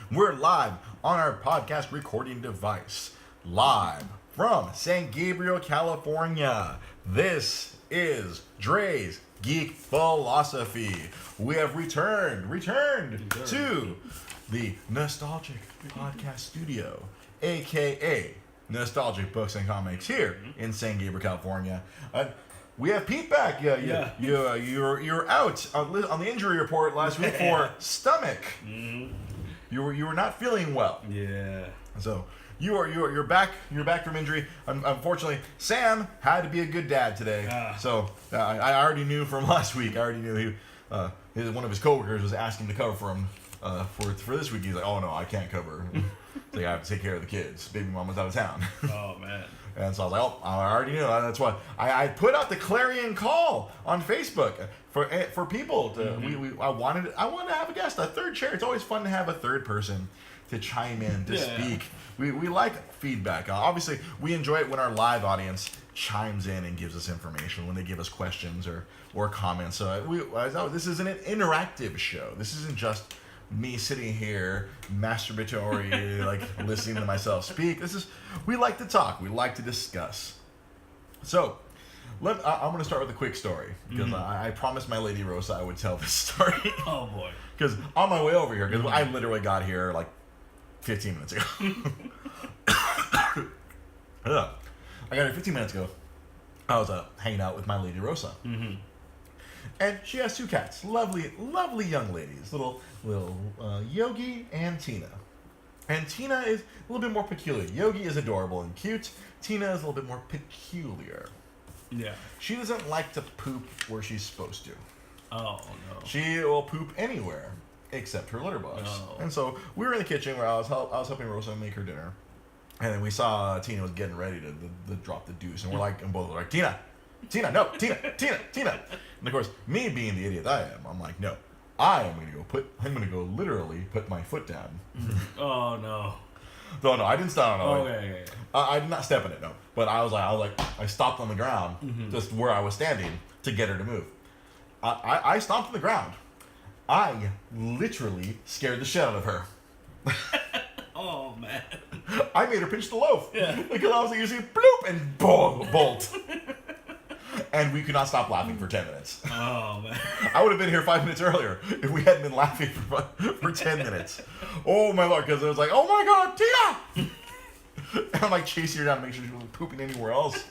We're live on our podcast recording device. Live from San Gabriel, California. This is Dre's Geek Philosophy. We have returned to the Nostalgic Podcast Studio, a.k.a. Nostalgic Books and Comics here in San Gabriel, California. We have Pete back. You're out on the injury report last week for stomach. Mm-hmm. You were not feeling well. Yeah. So you're back. You're back from injury. Unfortunately, Sam had to be a good dad today. So I already knew from last week. I already knew one of his coworkers was asking to cover for him for this week. He's like, "Oh no, I can't cover. Like, I have to take care of the kids. Baby mom was out of town." Oh man. And so I was like, "Oh, I already knew." That's why I put out the clarion call on Facebook for people to. Mm-hmm. I wanted to have a guest, a third chair. It's always fun to have a third person to chime in, to speak. We like feedback. Obviously, we enjoy it when our live audience chimes in and gives us information, when they give us questions or comments. So this is an interactive show. This isn't just me sitting here masturbatory, like listening to myself speak. We like to talk. We like to discuss. So, I'm going to start with a quick story because I promised my lady Rosa I would tell this story. Oh boy! Because on my way over here, because I literally got here like 15 minutes ago. I got here 15 minutes ago. I was hanging out with my lady Rosa. Mm-hmm. And she has two cats, lovely young ladies, little Yogi and Tina. And Tina is a little bit more peculiar. Yogi is adorable and cute. Tina is a little bit more peculiar. Yeah. She doesn't like to poop where she's supposed to. Oh no. She will poop anywhere except her litter box. No. And so we were in the kitchen where I was helping Rosa make her dinner, and then we saw Tina was getting ready to drop the deuce, and and both were like, Tina, no, Tina. And of course, me being the idiot I am, I'm like, no, I'm gonna go literally put my foot down. Oh no. No, I didn't step on it. Okay. I did not step in it, no. But I was like, I stopped on the ground, just where I was standing, to get her to move. I stomped on the ground. I literally scared the shit out of her. Oh man. I made her pinch the loaf. Yeah. Because I was like, you see, bloop, and bolt. And we could not stop laughing for 10 minutes. Oh, man. I would have been here 5 minutes earlier if we hadn't been laughing for 10 minutes. Oh, my Lord, because it was like, oh, my God, Tina! And I'm like chasing her down to make sure she wasn't pooping anywhere else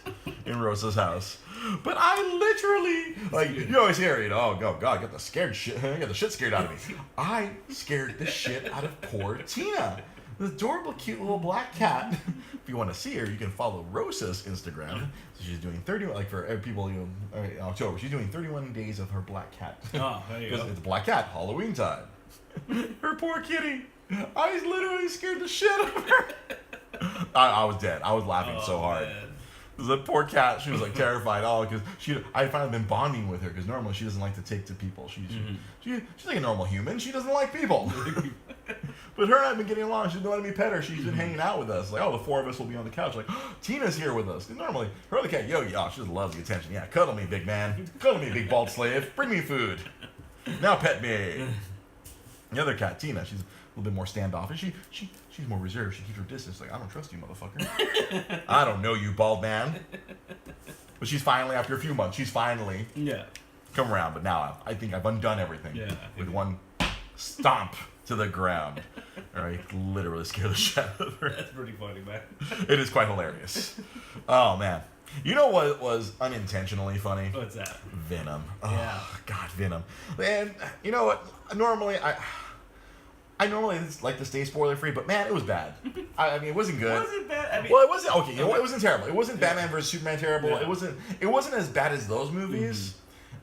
in Rosa's house. But I literally, like, you always hear it, oh, God, get the shit scared out of me. I scared the shit out of poor Tina. The adorable, cute little black cat. If you want to see her, you can follow Rosa's Instagram. So she's doing 31, like for people, in October, she's doing 31 days of her black cat. Oh, there you go. Because it's black cat, Halloween time. Her poor kitty. I literally scared the shit out of her. I was dead. I was laughing so hard. Man. The poor cat, she was like terrified. Because I finally been bonding with her because normally she doesn't like to take to people. She's like a normal human. She doesn't like people. But her and I have been getting along. She's been letting me pet her. She's been hanging out with us. Like, the four of us will be on the couch. Like, Tina's here with us. And normally, her other cat, Yogi, she just loves the attention. Yeah, cuddle me, big man. Cuddle me, big bald slave. Bring me food. Now pet me. The other cat, Tina, she's a little bit more standoffish. She's more reserved. She keeps her distance. Like, I don't trust you, motherfucker. I don't know you, bald man. But she's finally, after a few months, come around. But now I think I've undone everything with one stomp to the ground. All right, literally scare the shit out of her. That's pretty funny, man. It is quite hilarious. Oh, man. You know what was unintentionally funny? What's that? Venom. Oh, yeah. God, Venom. And you know what? Normally, I normally like to stay spoiler free, but man, it was bad. I mean, it wasn't good. Was it bad? I mean, well, it wasn't. Okay, you know what? It wasn't terrible. It wasn't Batman vs Superman terrible. Yeah. It wasn't as bad as those movies.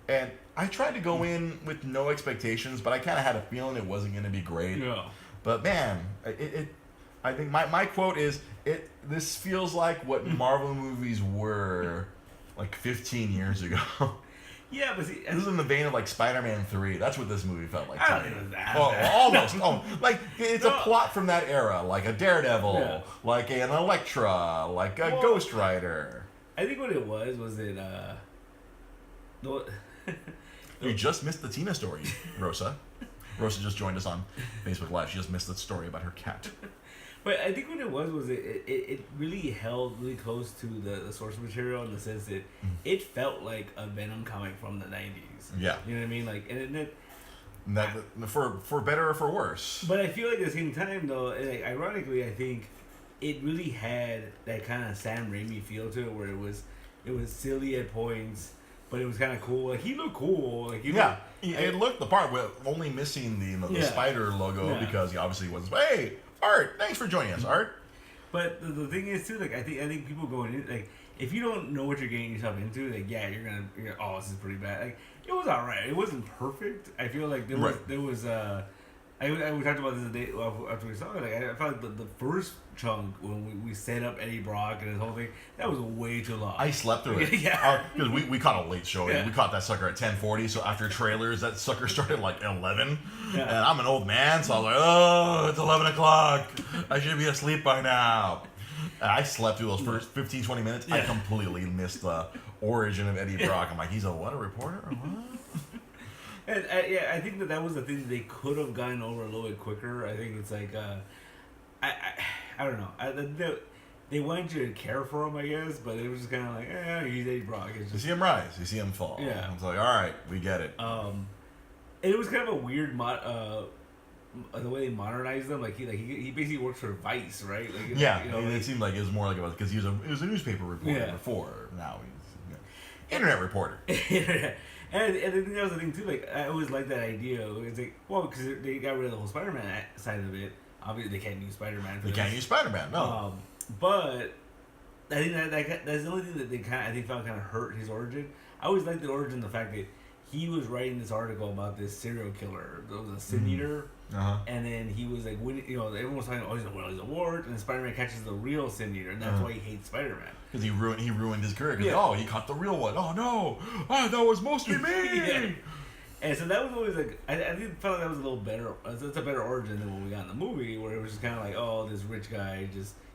And I tried to go in with no expectations, but I kind of had a feeling it wasn't going to be great. Yeah. But man, I think my quote is, this feels like what Marvel movies were like 15 years ago. Yeah, but see, this is in the vein of like Spider-Man 3. That's what this movie felt like. I don't think it was that bad. Almost. Like it's a plot from that era, like a Daredevil, like an Elektra, like a Ghost Rider. I think what it was it You just missed the Tina story, Rosa. Rosa just joined us on Facebook Live. She just missed the story about her cat. But I think what it was it really held really close to the source material in the sense that it felt like a Venom comic from the 90s. Yeah. You know what I mean? Like, For better or for worse. But I feel like at the same time, though, like, ironically, I think it really had that kind of Sam Raimi feel to it, where it was silly at points, but it was kind of cool. Like, he looked cool. Like, it looked the part with only missing the spider logo because he obviously wasn't. Hey, Art, thanks for joining us, Art. But the thing is too, like I think people going in, like, if you don't know what you're getting yourself into, like, yeah, you're gonna oh, this is pretty bad. Like, it was alright. It wasn't perfect. I feel like there was we talked about this the day after we saw it. Like, I felt like the first chunk when we set up Eddie Brock and his whole thing, that was way too long. I slept through it. Because we caught a late show. Yeah. We caught that sucker at 10:40. So after trailers, that sucker started like 11. Yeah. And I'm an old man, so I was like, oh, it's 11 o'clock. I should be asleep by now. And I slept through those first 15, 20 minutes. Yeah. I completely missed the origin of Eddie Brock. I'm like, he's a reporter? Or what? And I think that was the thing that they could have gotten over a little bit quicker. I think it's like, I don't know. They wanted you to care for him, I guess, but it was just kind of like, he's Eddie Brock. It's just, you see him rise, you see him fall. Yeah. It's like, all right, we get it. And it was kind of a weird the way they modernized them. Like he basically works for Vice, right? Like, it seemed like it was more like because he was a newspaper reporter before. Now he's internet reporter. And I think that was the thing too. Like, I always liked that idea. It's like, well, because they got rid of the whole Spider-Man side of it. Obviously, they can't use Spider-Man. Can't use Spider-Man. No. But I think that's the only thing that they found kind of hurt his origin. I always liked the origin, the fact that he was writing this article about this serial killer. There was a sin eater, and then he was like, everyone was talking, oh, he's gonna win all these awards, and then Spider-Man catches the real sin eater, and that's why he hates Spider-Man. Because he ruined his career. Because he caught the real one. Oh no, that was mostly me. And so that was always like, I felt like that was a little better. It's a better origin than what we got in the movie, where it was just kind of like, oh, this rich guy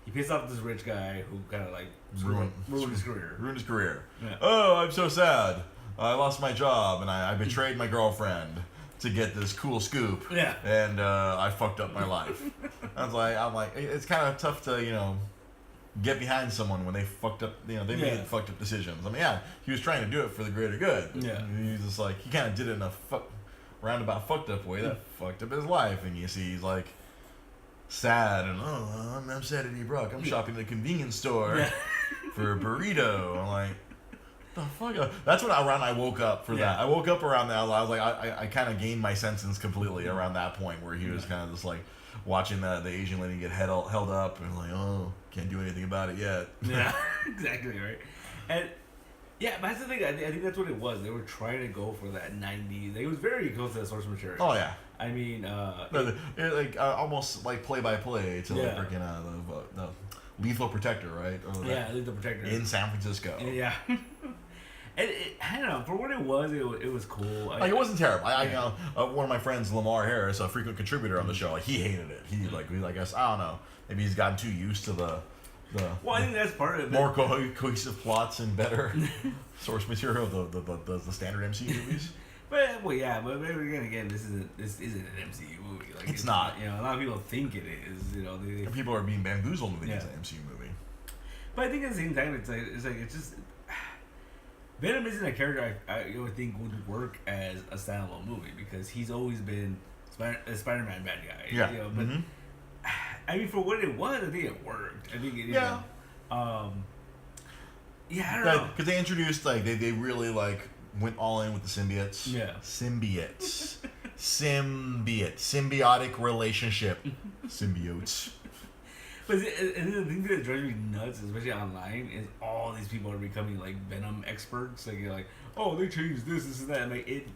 he pissed off this rich guy who kind of like ruined his career. Ruined his career. Yeah. Oh, I'm so sad. I lost my job and I betrayed my girlfriend to get this cool scoop. Yeah. And I fucked up my life. I'm like, it's kind of tough to get behind someone when they fucked up. They made fucked up decisions. I mean, he was trying to do it for the greater good. Yeah. He was just like, he kind of did it in a roundabout fucked up way that fucked up his life. And you see, he's like sad and I'm sad at Eddie Brock. I'm shopping at a convenience store for a burrito. I'm like, the fuck? That's when I woke up for that. I woke up around that. I was like, I kind of gained my senses completely around that point where he was kind of just like watching the Asian lady get held up and like, oh, can't do anything about it yet. Yeah, exactly right. And but that's the thing. I think that's what it was. They were trying to go for that 90s. It was very close to the source material. Oh yeah. I mean, almost like play by play to like freaking the Lethal Protector, right? Lethal Protector in San Francisco. Yeah. And I don't know. For what it was cool. It wasn't terrible. One of my friends, Lamar Harris, a frequent contributor on the show, he hated it. He I guess I don't know. Maybe he's gotten too used to the. Well, I think that's part of it. More cohesive plots and better source material of the standard MCU movies. But again, this isn't an MCU movie. Like, it's not. A lot of people think it is. People are being bamboozled into thinking it's an MCU movie. But I think at the same time, it's just Venom isn't a character I think would work as a standalone movie because he's always been a Spider-Man bad guy. Yeah. But I mean, for what it was, I think it worked. I think it. I don't know. Because they introduced they really went all in with the symbiotes. Yeah. Symbiotic relationship. Symbiotes. But the thing that drives me nuts, especially online, is all these people are becoming like Venom experts. Like you're like, oh, they changed this and that. And it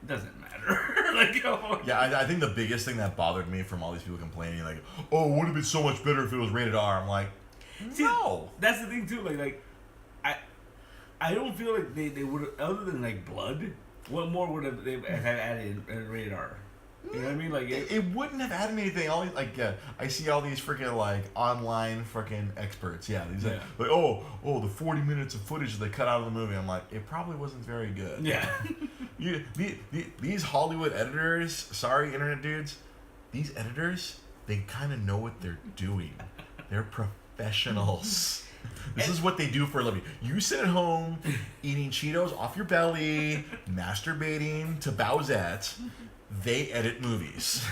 doesn't matter. I think the biggest thing that bothered me from all these people complaining, like, oh, it would have been so much better if it was rated R. I'm like, no. That's the thing too. Like I don't feel like they would have, other than like blood. What more would have they have added in rated R? You know what I mean? Like it wouldn't have added anything. I see all these freaking online freaking experts. Yeah, these like the 40 minutes of footage that they cut out of the movie. I'm like, it probably wasn't very good. Yeah. These Hollywood editors, sorry, internet dudes, these editors, they kind of know what they're doing. They're professionals. This is what they do for a living. You sit at home eating Cheetos off your belly, masturbating to Bowsette. They edit movies.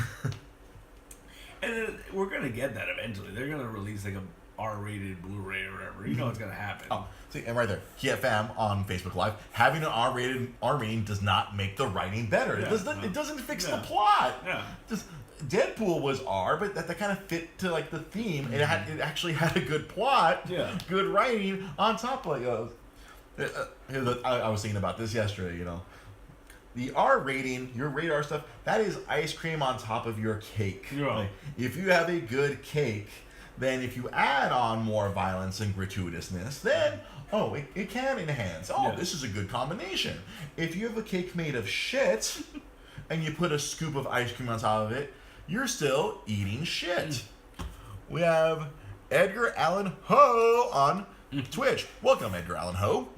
And then we're gonna get that eventually. They're gonna release like a R-rated Blu-ray or whatever. You know it's gonna happen. Oh, see, and right there, Kia Fam on Facebook Live. Having an R-rated R rating does not make the writing better. Yeah, it doesn't fix the plot. Yeah. Just Deadpool was R, but that kind of fit to like the theme. It actually had a good plot. Yeah. Good writing on top of I was thinking about this yesterday. You know, the R rating, your radar stuff, that is ice cream on top of your cake. Yeah. Like, if you have a good cake, then if you add on more violence and gratuitousness, then it can enhance. This is a good combination. If you have a cake made of shit and you put a scoop of ice cream on top of it, you're still eating shit. We have Edgar Allan Ho on Twitch. Welcome, Edgar Allan Ho.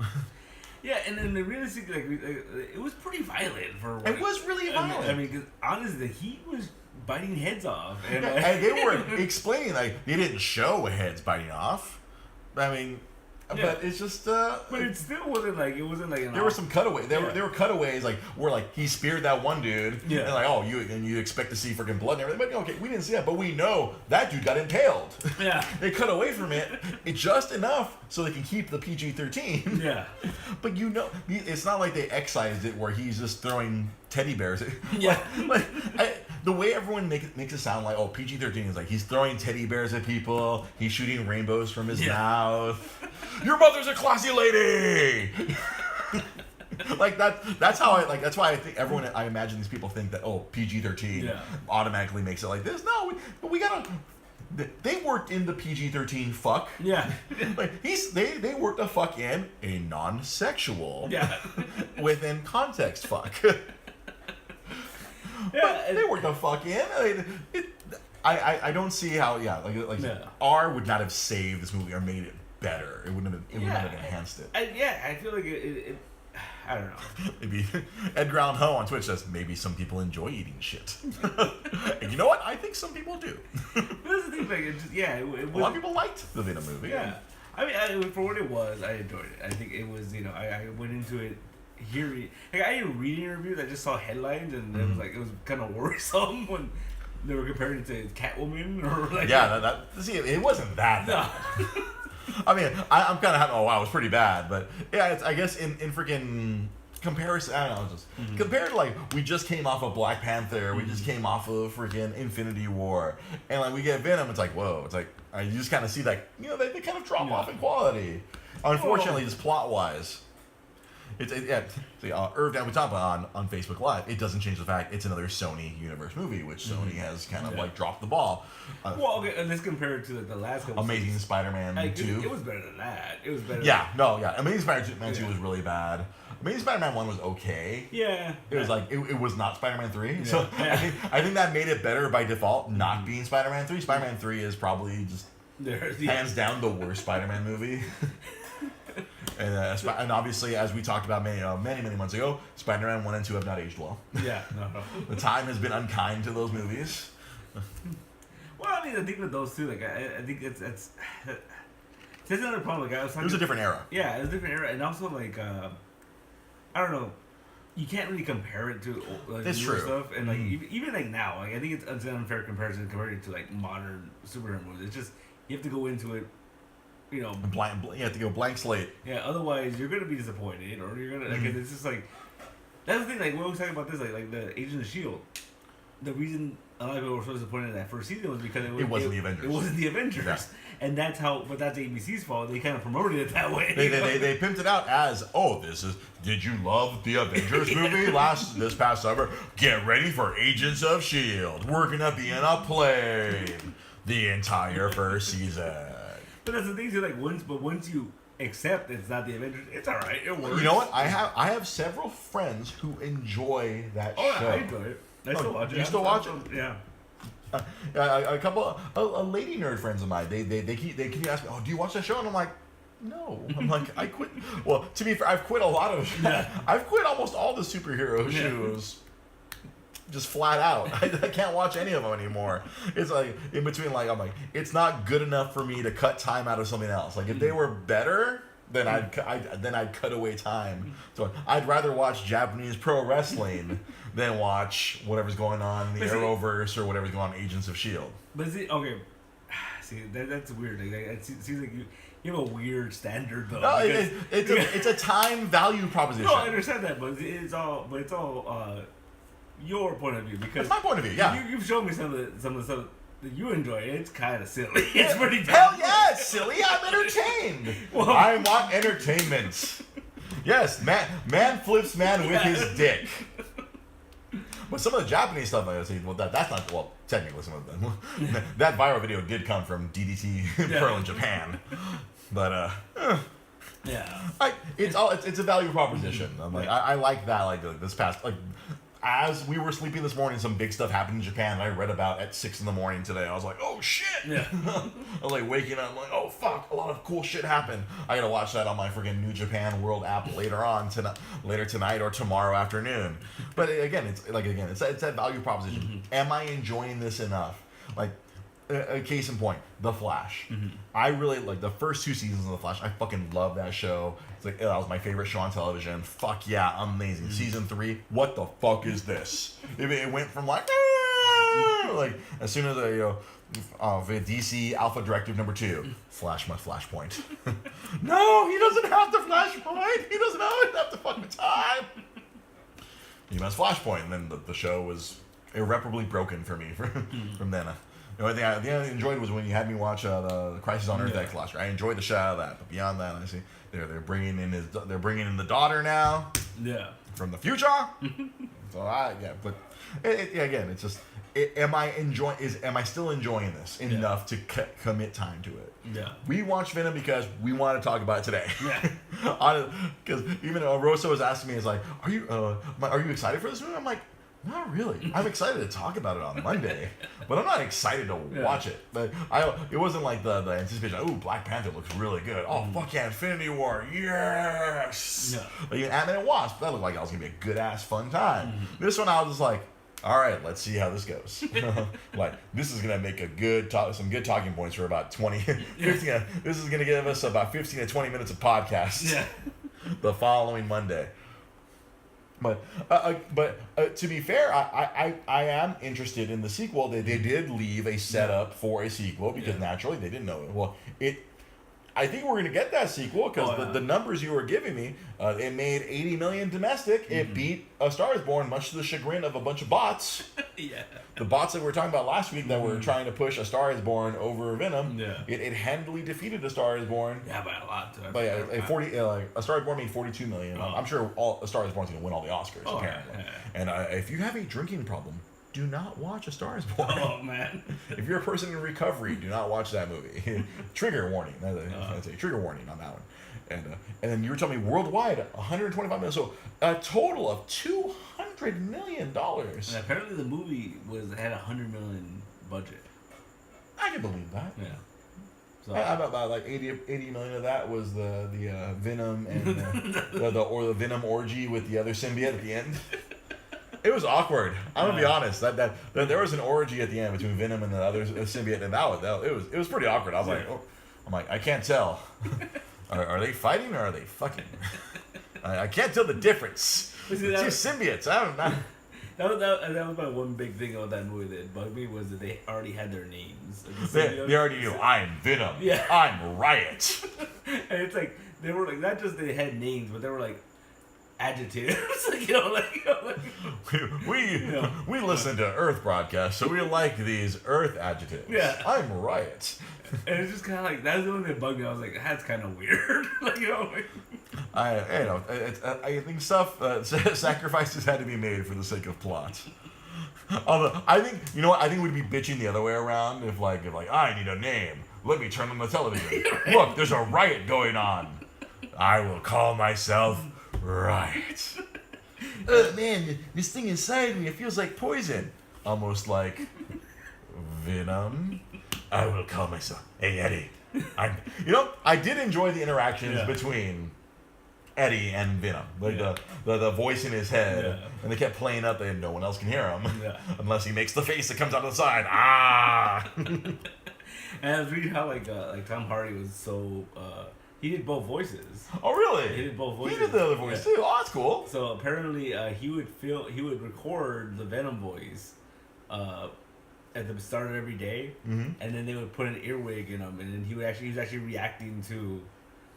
Yeah, and then the realistic, it was pretty violent for. It was really violent. I mean, because honestly, he was biting heads off, and they were explaining like they didn't show heads biting off. I mean. Yeah. But it's just. But it still wasn't like there were some cutaways. There were cutaways like where like he speared that one dude. Yeah. And like you expect to see freaking blood and everything. But okay, we didn't see that. But we know that dude got impaled. Yeah. They cut away from it just enough so they can keep the PG-13. Yeah. But it's not like they excised it where he's just throwing teddy bears. Yeah. The way everyone makes it sound like PG-13 is like he's throwing teddy bears at people. He's shooting rainbows from his mouth. Your mother's a classy lady. Like that's how that's why I think I imagine these people think that PG-13 automatically makes it like this. No, we gotta. They worked in the PG-13 fuck. Yeah. Like they worked a fuck in a non-sexual. Yeah. Within context fuck. Yeah. But they worked a fuck in. I don't see how R would not have saved this movie or made it better. It wouldn't have enhanced it. I feel like it I don't know. Maybe Edgar Allan Ho on Twitch says maybe some people enjoy eating shit. And you know what? I think some people do. That's the thing. Like, it was, a lot of people liked the Venom movie. Yeah. I mean, for what it was, I enjoyed it. I think it was, I went into it hearing. Like, I didn't read any reviews. I just saw headlines, and it was kind of worrisome when they were comparing it to Catwoman or like. Yeah, it wasn't that bad. No. I mean, I'm kind of happy. Oh wow, it was pretty bad, but yeah, I guess in freaking comparison, I don't know, just compared to like we just came off of Black Panther, we just came off of freaking Infinity War, and like we get Venom, it's like whoa, it's like you just kind of see like they kind of drop off in quality. Unfortunately, just plot wise. Irv Down we talk about on Facebook Live. It doesn't change the fact it's another Sony Universe movie, which Sony has kind of like dropped the ball. And let's compare it to the last couple. Amazing Spider-Man 2. It was better than that. It was better. Amazing Spider-Man 2 was really bad. Amazing Spider-Man 1 was okay. Yeah. It was like it was not Spider-Man 3. Yeah. So I think that made it better by default, not being Spider-Man 3. Spider-Man 3 is probably just hands down the worst Spider-Man movie. And obviously, as we talked about many months ago, Spider-Man 1 and 2 have not aged well. Yeah, no. The time has been unkind to those movies. Well, I mean, I think with those two, like, I think that's another problem. Like, it was a different era. Yeah, it was a different era, and also like, I don't know, you can't really compare it to like that's newer true. Stuff, and like even like now, like I think it's an unfair comparison compared to like modern superhero movies. It's just you have to go into it. You have to go blank slate. Yeah, otherwise you're gonna be disappointed, or you're gonna like it's just like that's the thing. Like we always talking about this, like the Agents of Shield. The reason a lot of people were so disappointed in that first season was because it wasn't the Avengers. It wasn't the Avengers, and that's ABC's fault. They kind of promoted it that way. They pimped it out as Did you love the Avengers movie this past summer? Get ready for Agents of Shield. We're gonna be in a plane the entire first season. But that's the thing too. Like once you accept it's not the Avengers, it's all right. It works. You know what? I have several friends who enjoy that show. I enjoy it. I still watch it. You still watch it? Yeah. A couple, lady nerd friends of mine. They keep asking me, "Oh, do you watch that show?" And I'm like, no. I'm like, I quit. Well, to be fair, I've quit a lot of. I've quit almost all the superhero shows. Just flat out. I can't watch any of them anymore. It's like in between. Like I'm like, it's not good enough for me to cut time out of something else. Like if they were better, then I'd cut away time. So I'd rather watch Japanese pro wrestling than watch whatever's going on in the Arrowverse or whatever's going on in Agents of Shield. But okay, see that's weird. Like, it seems like you have a weird standard though. No, it's a time value proposition. No, I understand that, but it's all your point of view because it's my point of view. Yeah, you've shown me some of the stuff that you enjoy. It's kind of silly. It's pretty. Hell yeah, it's silly. I'm entertained. Well, I want entertainment. Yes, man flips man with his dick. But some of the Japanese stuff I see, well, that's not, well, technically some of them. That viral video did come from DDT Pearl in Japan. But, yeah. It's a value proposition. I'm like, I like that, like, this past, like, as we were sleeping this morning, some big stuff happened in Japan I read about at 6 in the morning today. I was like, oh shit! Yeah. I was like waking up, I'm like, oh fuck, a lot of cool shit happened. I gotta watch that on my freaking New Japan World app later tonight or tomorrow afternoon. But again, it's that value proposition. Mm-hmm. Am I enjoying this enough? Like, a case in point, The Flash. Mm-hmm. I really like the first 2 seasons of The Flash. I fucking love that show. It's like that was my favorite show on television. Fuck yeah, amazing. Mm-hmm. Season 3, what the fuck is this? It went from like as soon as the DC Alpha Directive number 2, Flash my Flashpoint. No, he doesn't have the Flashpoint. He doesn't have the fucking time. He must Flashpoint, and then the show was irreparably broken for me from then. The only thing I enjoyed was when you had me watch the Crisis on Earth X last year. I enjoyed the shit out of that, but beyond that, I see they're bringing in the daughter now. Yeah. From the future. So but again, it's just am I still enjoying this enough to commit time to it? Yeah. We watched Venom because we want to talk about it today. Yeah. Because even Rosa was asking me, "Is like, are you excited for this movie?" I'm like, not really. I'm excited to talk about it on Monday, but I'm not excited to watch it. But it wasn't like the anticipation. Oh, Black Panther looks really good. Oh, fuck yeah, Infinity War, yes. Yeah. Like even Ant-Man and Wasp, that looked like that was gonna be a good ass fun time. Mm-hmm. This one, I was just like, all right, let's see how this goes. Like this is gonna make some good talking points for about 20, 15. This is gonna give us about 15 to 20 minutes of podcast. Yeah. The following Monday. But to be fair, I am interested in the sequel. They did leave a setup for a sequel because naturally they didn't know it. Well, I think we're going to get that sequel because the numbers you were giving me, it made $80 million domestic. Mm-hmm. It beat A Star Is Born, much to the chagrin of a bunch of bots. Yeah. The bots that we were talking about last week that were trying to push A Star Is Born over Venom. Yeah. It handily defeated A Star Is Born. Yeah, by a lot. But A Star Is Born made $42 million. I'm sure A Star Is Born is going to win all the Oscars apparently. Yeah. And if you have a drinking problem, do not watch A Star Is Born. Oh, man. If you're a person in recovery, do not watch that movie. Trigger warning. That's a trigger warning on that one. And then you were telling me worldwide, 125 million. So a total of $200 million. And apparently the movie had $100 million budget. I can believe that. Yeah. So about like 80 million of that was the Venom and the Venom orgy with the other symbiote at the end. It was awkward. I'm gonna be honest. That there was an orgy at the end between Venom and the other symbiote, and it was pretty awkward. I was like, I can't tell. Are they fighting or are they fucking? I can't tell the difference. Two symbiotes. I don't know. That was my one big thing about that movie that bugged me was that they already had their names. Like they already knew. I'm Venom. Yeah. I'm Riot. And it's like they were like not just they had names, but they were like adjectives. We listen to Earth broadcasts, so we like these Earth adjectives. Yeah. I'm Riot. And it's just kind of like that's the one that bugged me. I was like, that's kind of weird. I think sacrifices had to be made for the sake of plot. Although I think I think we'd be bitching the other way around if I need a name. Let me turn on the television. Look, there's a riot going on. I will call myself Riot. Man, this thing inside me, it feels like poison. Almost like Venom. I will call myself. Hey, Eddie. I did enjoy the interactions between Eddie and Venom, like the voice in his head, and they kept playing up, and no one else can hear him unless he makes the face that comes out of the side. And I was reading how like Tom Hardy was so he did both voices. Oh really? He did both voices. He did the other voice too. Oh, that's cool. So apparently he would record the Venom voice at the start of every day, and then they would put an earwig in him, and then he was actually reacting to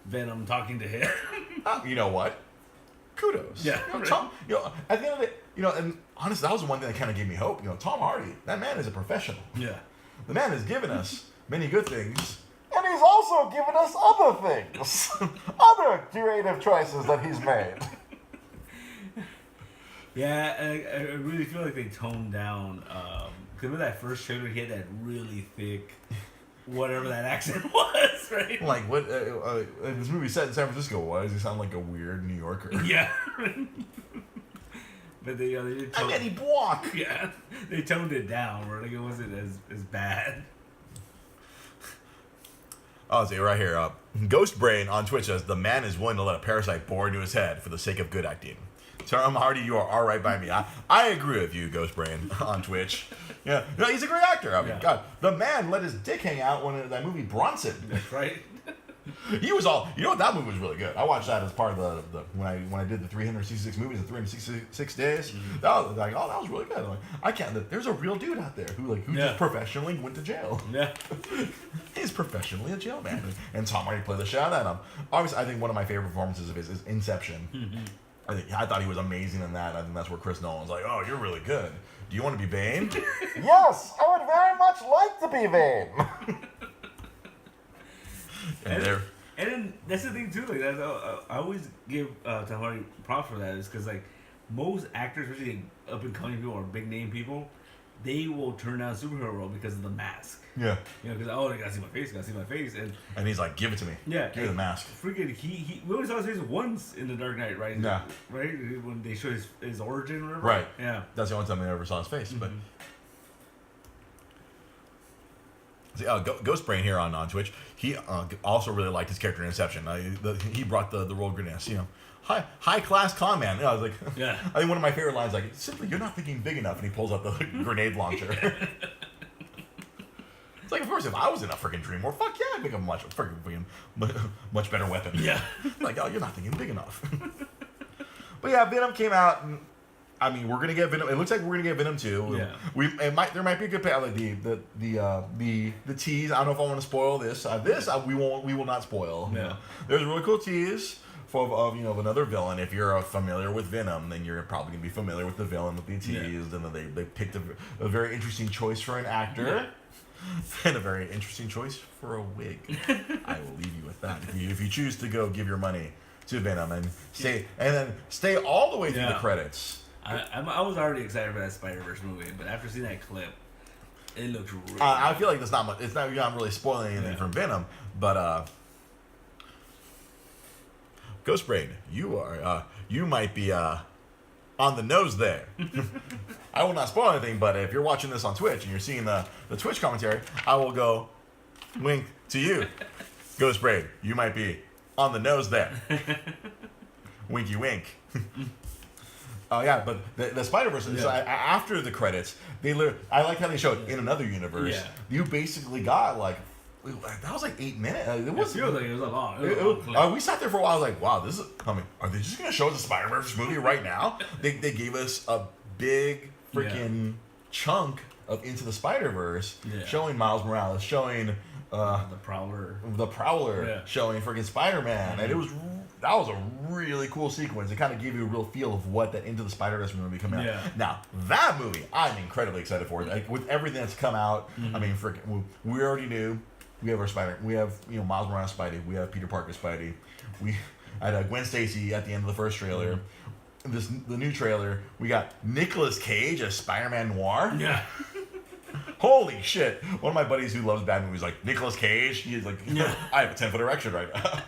Venom talking to him. You know what? Kudos. Yeah. Tom, at the end of the day, and honestly, that was the one thing that kind of gave me hope. Tom Hardy, that man is a professional. Yeah. The man has given us many good things, and he's also given us other things, other creative choices that he's made. Yeah, I really feel like they toned down. Because with that first trailer, he had that really thick, whatever that accent was, right? Like what? This movie set in San Francisco. Why does he sound like a weird New Yorker? Yeah. But they did. I'm Eddie Block. Yeah, they toned it down where like it wasn't as bad. I'll say right here. Ghost Brain on Twitch says the man is willing to let a parasite bore into his head for the sake of good acting. Tom Hardy, you are all right by me. I agree with you, Ghost Brain, on Twitch. Yeah, he's a great actor. I mean, God, the man let his dick hang out when that movie Bronson. That's right. He was all. You know what? That movie was really good. I watched that as part of the when I did the 366 movies in 366 days. That was like, that was really good. I'm like, I can't. There's a real dude out there who just professionally went to jail. Yeah. He's professionally a jail man, and Tom Hardy played the shit out of him. Obviously, I think one of my favorite performances of his is Inception. I thought he was amazing in that. I think that's where Chris Nolan's like, oh, you're really good. Do you want to be Bane? Yes, I would very much like to be Bane. and then that's the thing too. Like I always give Tom Hardy props for that, is because like most actors, especially up and coming people or big name people, they will turn down superhero role because of the mask. Yeah. Because they gotta see my face, and he's like, give it to me. Yeah. Give me the mask. Freaking we only saw his face once in The Dark Knight, right? Yeah. Right when they showed his origin or whatever. Right. Yeah. That's the only time I ever saw his face, but. Ghost Brain here on Twitch. He also really liked his character in Inception. He brought the role of greatness. High class con man. I was like, yeah. I think one of my favorite lines, like, simply you're not thinking big enough, and he pulls out the grenade launcher. It's like, of course, if I was in a freaking dream world, fuck yeah, I'd make a much better weapon. Yeah. Like, oh, you're not thinking big enough. But yeah, Venom came out, and I mean, we're gonna get Venom. It looks like we're gonna get Venom 2. Yeah. There might be a good payout. Like the tease. I don't know if I want to spoil this. We will not spoil. Yeah. There's a really cool tease of another villain. If you're familiar with Venom, then you're probably gonna be familiar with the villain that they teased, and then they picked a very interesting choice for an actor. And a very interesting choice for a wig. I will leave you with that. If you choose to go give your money to Venom and stay all the way through the credits. I was already excited for that Spider-Verse movie, but after seeing that clip, it looks really I feel like there's not much. You're not really spoiling anything from Venom, but Ghost Brain, you might be on the nose there. I will not spoil anything, but if you're watching this on Twitch and you're seeing the Twitch commentary, I will go wink to you. Ghost Brain, you might be on the nose there. Winky wink. Oh yeah, but the Spider-Verse, after the credits, I like how they showed in another universe, you basically got like, that was like 8 minutes. It feels like it was a long. We sat there for a while. I was like, wow, this is. I mean, are they just gonna show us the Spider-Verse movie right now? They gave us a big freaking chunk of Into the Spider-Verse, showing Miles Morales, showing the Prowler, showing freaking Spider-Man, and that was a really cool sequence. It kind of gave you a real feel of what that Into the Spider-Verse movie coming out. Now that movie, I'm incredibly excited for. Like with everything that's come out, I mean, freaking, we already knew. We have our Spider. We have Miles Morales Spidey. We have Peter Parker Spidey. We had Gwen Stacy at the end of the first trailer. The new trailer, we got Nicolas Cage as Spider-Man Noir. Yeah. Holy shit! One of my buddies who loves bad movies like Nicolas Cage. He's like, I have a 10-foot erection right now.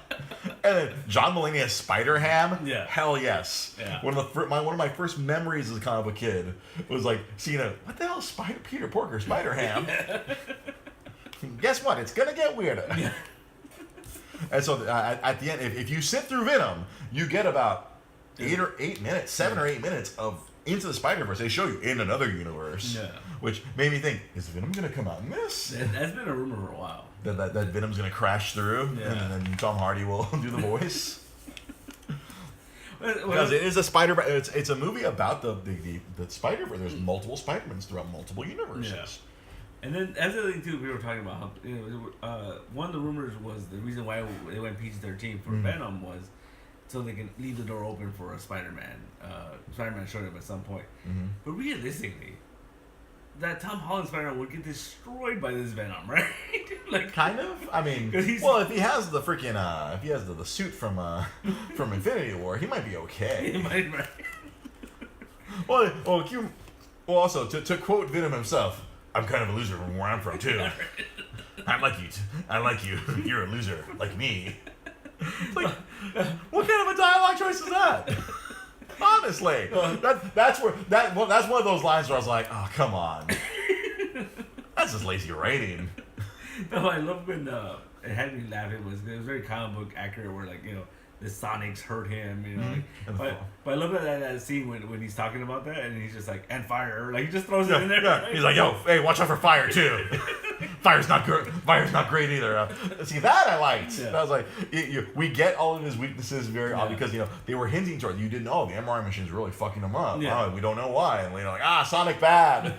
And then John Mulaney as Spider-Ham. Yeah. Hell yes. Yeah. One of my first memories as kind of a kid was like seeing what the hell is Peter Parker Spider-Ham. Guess what? It's gonna get weirder. And so at the end, if you sit through Venom, you get about 7 or 8 minutes of Into the Spider-Verse. They show you in another universe. Yeah. Which made me think, is Venom going to come out in this? That's been a rumor for a while. That Venom's going to crash through, and then Tom Hardy will do the voice. Because it is a it's a movie about the Spider-Verse. There's multiple Spider-Mans throughout multiple universes. Yeah. And then, as the thing too, we were talking about how one of the rumors was the reason why they went PG-13 for Venom was so they can leave the door open for a Spider-Man. Spider-Man showing up at some point. But realistically, that Tom Holland Spider-Man would get destroyed by this Venom, right? Like, kind of. I mean, if he has the freaking if he has the suit from Infinity War, he might be okay. He might, right? Well, also to quote Venom himself, I'm kind of a loser from where I'm from too. I like you. You're a loser like me. Like, what kind of a dialogue choice is that? Honestly, that's one of those lines where I was like, oh, come on. That's just lazy writing. No, I love when it had me laughing. It was very comic book accurate where, like, you know, the Sonics hurt him, you know. Like, but I love that scene when he's talking about that and he's just like, and fire. Like, he just throws it in there. Yeah. Right? He's like, yo, hey, watch out for fire too. Fire's not good. Fire's not great either. See, that I liked. Yeah. I was like, we get all of his weaknesses very obvious because, you know, they were hinting toward you didn't know the MRI machine's really fucking him up. Yeah. Oh, we don't know why. And, you know, like, Sonic bad.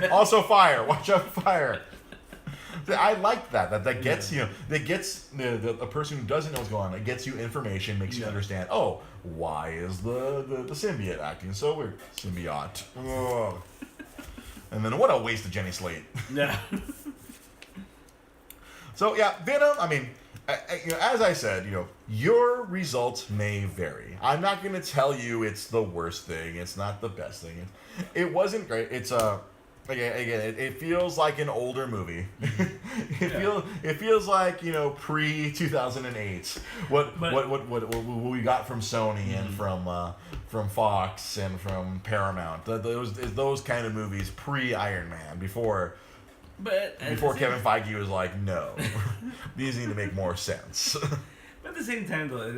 Also fire. Watch out for fire. I like that gets you know, that gets the person who doesn't know what's going on. It gets you information, makes you understand. Oh, why is the symbiote acting so weird? Symbiote. Oh. And then what a waste of Jenny Slate. Yeah. So yeah, Venom. I mean, you know, as I said, you know, your results may vary. I'm not going to tell you it's the worst thing. It's not the best thing. It wasn't great. It's Again, it feels like an older movie. It feels like, you know, pre-2008. What we got from Sony and from Fox and from Paramount. Those kind of movies pre-Iron Man before Kevin Feige was like, no, these need to make more sense. But at the same time, though,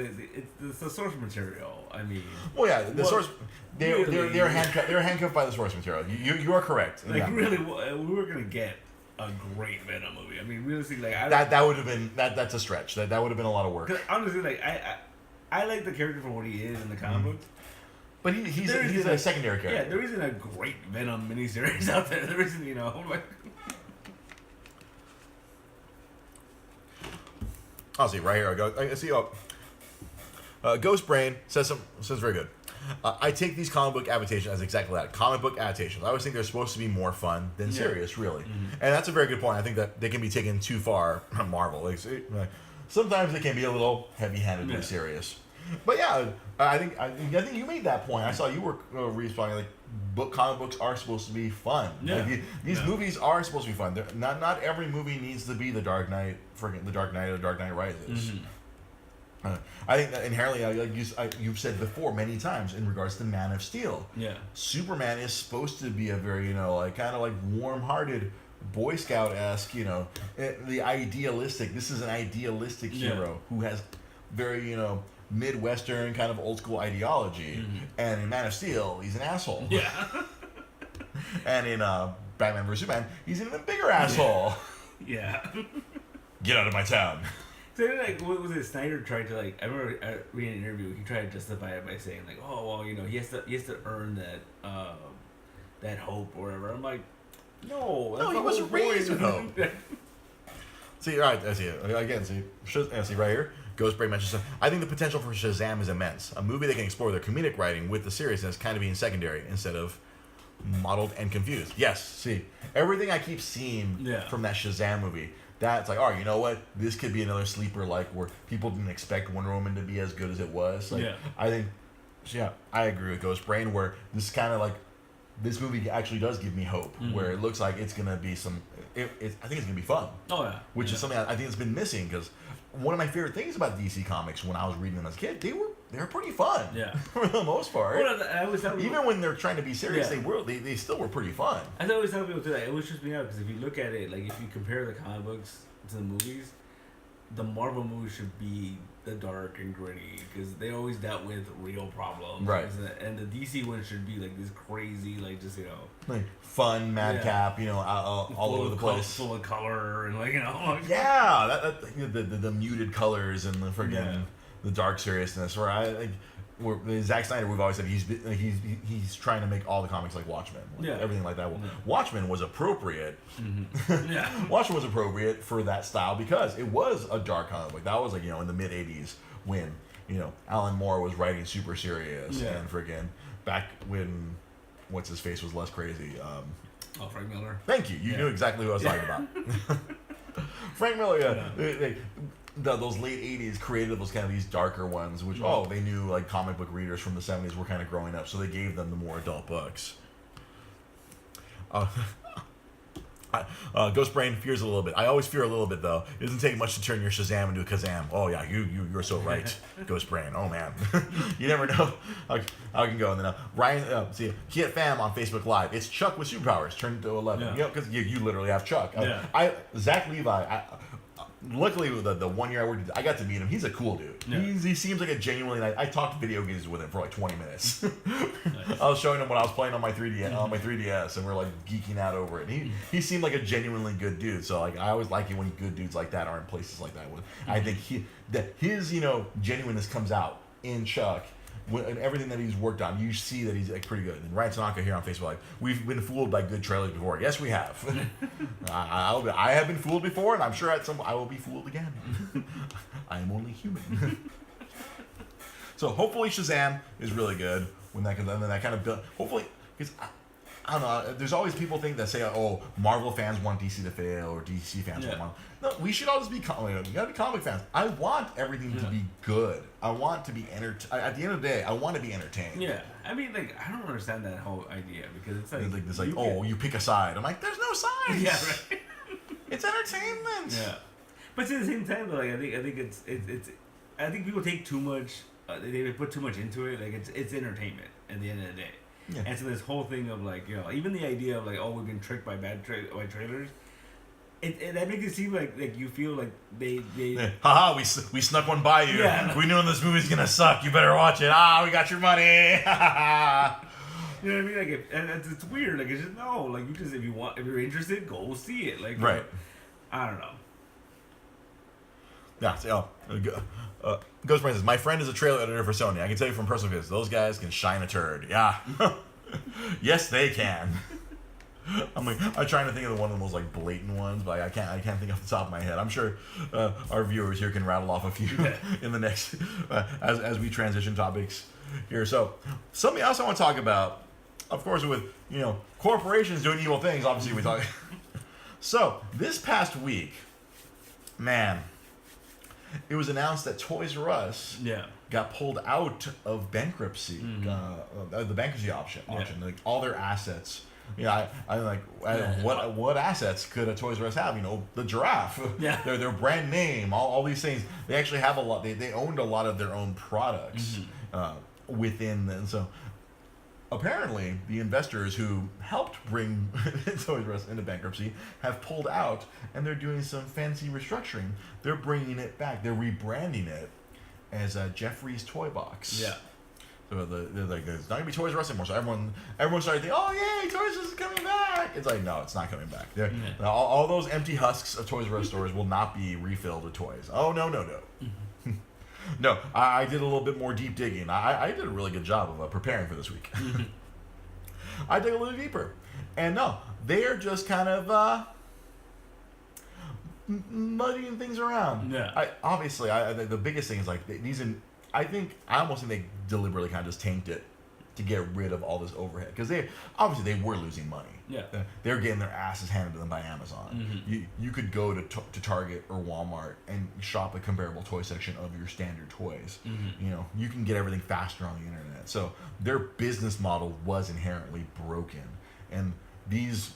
it's the source material. I mean, well, yeah, the source. They're handcuffed by the source material. You are correct. Like, really, we were gonna get a great Venom movie. I mean, realistically, like, that would have been that's a stretch. That would have been a lot of work. Honestly, like, I like the character for what he is in the comic books. But he's a secondary character. Yeah, there isn't a great Venom miniseries out there. There isn't, you know, like. I'll see right here. I see. Ghost Brain says very good. I take these comic book adaptations as exactly that. Comic book adaptations. I always think they're supposed to be more fun than serious, really. And that's a very good point. I think that they can be taken too far. Marvel. Sometimes they can be a little heavy-handedly serious. But yeah, I think you made that point. I saw you were responding like comic books are supposed to be fun. Yeah. Like, these movies are supposed to be fun. Not every movie needs to be The Dark Knight, or The Dark Knight Rises. I think that inherently, like you've said before many times in regards to Man of Steel. Yeah. Superman is supposed to be a very, you know, like kind of like warm-hearted, Boy Scout-esque, you know, the idealistic. This is an idealistic hero who has very, you know, Midwestern kind of old school ideology. And in Man of Steel, he's an asshole. Yeah. And in Batman vs Superman, he's an even bigger asshole. Yeah. Get out of my town. So, like, what was it? Snyder tried to, like, I remember reading an interview. He tried to justify it by saying, like, oh, well, you know, he has to earn that hope or whatever. I'm like, no, he wasn't raised with hope. See, all right, I see it again. See right here. Ghost Brain mentions stuff. I think the potential for Shazam is immense. A movie that can explore their comedic writing with the seriousness kind of being secondary instead of modeled and confused. Yes, see, everything I keep seeing from that Shazam movie. That's like, all right, you know what? This could be another sleeper, like where people didn't expect Wonder Woman to be as good as it was. Like, I think, I agree with Ghost Brain, where this kind of like, this movie actually does give me hope, where it looks like it's gonna be some. I think it's gonna be fun. Oh yeah, which is something I think has been missing because one of my favorite things about DC Comics when I was reading them as a kid, they were pretty fun. Yeah, for the most part. Well, even when they're trying to be serious, they still were pretty fun. I always tell people too that it was just me out because if you look at it, like if you compare the comic books to the movies, the Marvel movies should be the dark and gritty because they always dealt with real problems. Right. And the DC one should be like this crazy, like just like fun madcap, all over the place, full of color and like yeah, the muted colors and the friggin' the dark seriousness. Where Zack Snyder, we've always said he's trying to make all the comics like Watchmen, everything like that. Well, Watchmen was appropriate. Mm-hmm. Yeah, Watchmen was appropriate for that style because it was a dark comic book. That was like in the mid '80s when Alan Moore was writing super serious and friggin' back when what's his face was less crazy. Frank Miller. Thank you. You knew exactly who I was talking about. Frank Miller. Those late '80s created those kind of these darker ones, which they knew like comic book readers from the '70s were kind of growing up, so they gave them the more adult books. Ghost Brain fears a little bit. I always fear a little bit though. It doesn't take much to turn your Shazam into a Kazam. Oh yeah, you're so right, Ghost Brain. Oh man, you never know how it can go. And then Ryan, see, Kiet Fam on Facebook Live. It's Chuck with superpowers turned to 11. Because you literally have Chuck. Zach Levi. Luckily, the 1 year I worked, I got to meet him. He's a cool dude. Yeah. He seems like a genuinely nice. I talked video games with him for like 20 minutes. Nice. I was showing him what I was playing on my 3DS, and we're like geeking out over it. And he seemed like a genuinely good dude. So like I always like it when good dudes like that are in places like that. I think his genuineness comes out in Chuck. And everything that he's worked on, you see that he's like pretty good. And Ryan Tanaka here on Facebook, like, we've been fooled by good trailers before. Yes, we have. I have been fooled before, and I'm sure I will be fooled again. I am only human. So hopefully Shazam is really good when that comes out. And then that kind of hopefully, because I don't know. There's always people that say, "Oh, Marvel fans want DC to fail, or DC fans want Marvel." No, we should all just be we gotta be comic fans. I want everything to be good. I want to be at the end of the day, I want to be entertained. Yeah, I mean, like I don't understand that whole idea because it's like you pick a side. I'm like, there's no sides. Yeah, right. It's entertainment. Yeah, but at the same time, though, like I think it's I think people take too much. They put too much into it. Like it's entertainment at the end of the day. Yeah. And so this whole thing of like, even the idea of like, oh, we've been tricked by bad trailers, that makes it seem like you feel like they haha, we snuck one by you. Yeah. We knew this movie's gonna suck. You better watch it. We got your money. You know what I mean? Like, it's weird. Like, it's just like you just if you're interested, go see it. Like, right. I don't know. Yeah. So, Ghost Brain says, my friend is a trailer editor for Sony. I can tell you from personal experience, those guys can shine a turd. Yeah. Yes, they can. I'm trying to think of one of the most like blatant ones, but I can't think off the top of my head. I'm sure our viewers here can rattle off a few in the next as we transition topics here. So something else I want to talk about, of course, with corporations doing evil things. Obviously, we talk. So this past week, man. It was announced that Toys R Us got pulled out of bankruptcy, the bankruptcy auction. Like all their assets. What assets could a Toys R Us have? The giraffe. Yeah. Their brand name, all these things. They actually have a lot. They owned a lot of their own products within. And so apparently, the investors who helped bring Toys R Us into bankruptcy have pulled out, and they're doing some fancy restructuring. They're bringing it back. They're rebranding it as Jeffrey's Toy Box. Yeah. So they're like, there's not gonna be Toys R Us anymore. So everyone started thinking, oh yay, Toys R Us is coming back. It's like, no, it's not coming back. All those empty husks of Toys R Us stores will not be refilled with toys. Oh no. No, I did a little bit more deep digging. I did a really good job of preparing for this week. I dug a little deeper. And no, they are just kind of muddying things around. Yeah. Obviously, the biggest thing is like I almost think they deliberately kind of just tanked it to get rid of all this overhead because they were losing money. Yeah, they were getting their asses handed to them by Amazon. Mm-hmm. You could go to Target or Walmart and shop a comparable toy section of your standard toys. Mm-hmm. You can get everything faster on the internet. So their business model was inherently broken, and these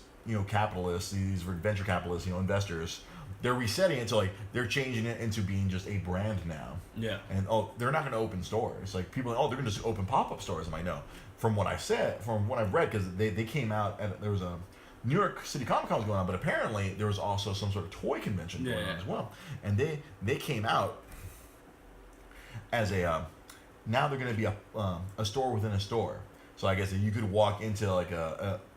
capitalists, these venture capitalists, investors, they're resetting it. So like they're changing it into being just a brand now. Yeah. And they're not going to open stores. Like people, they're going to just open pop-up stores. I know from what I've read, because they came out and there was New York City Comic Con was going on, but apparently there was also some sort of toy convention going on as well. And they came out as a now they're going to be a store within a store. So I guess you could walk into like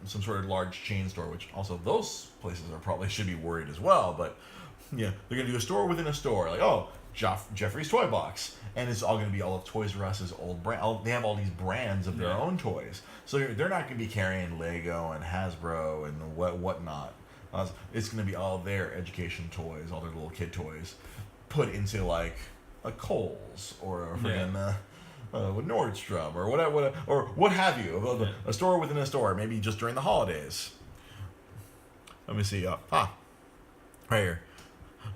some sort of large chain store, which also those places are probably should be worried as well. But yeah, they're going to do a store within a store. Like, oh, Jeffrey's Toy Box. And it's all going to be all of Toys R Us's old brand. They have all these brands of their own toys. So they're not going to be carrying Lego and Hasbro and whatnot. It's going to be all their education toys, all their little kid toys, put into like a Kohl's or a friggin' with Nordstrom or whatever, or what have you. A store within a store, maybe just during the holidays. Let me see. Right here.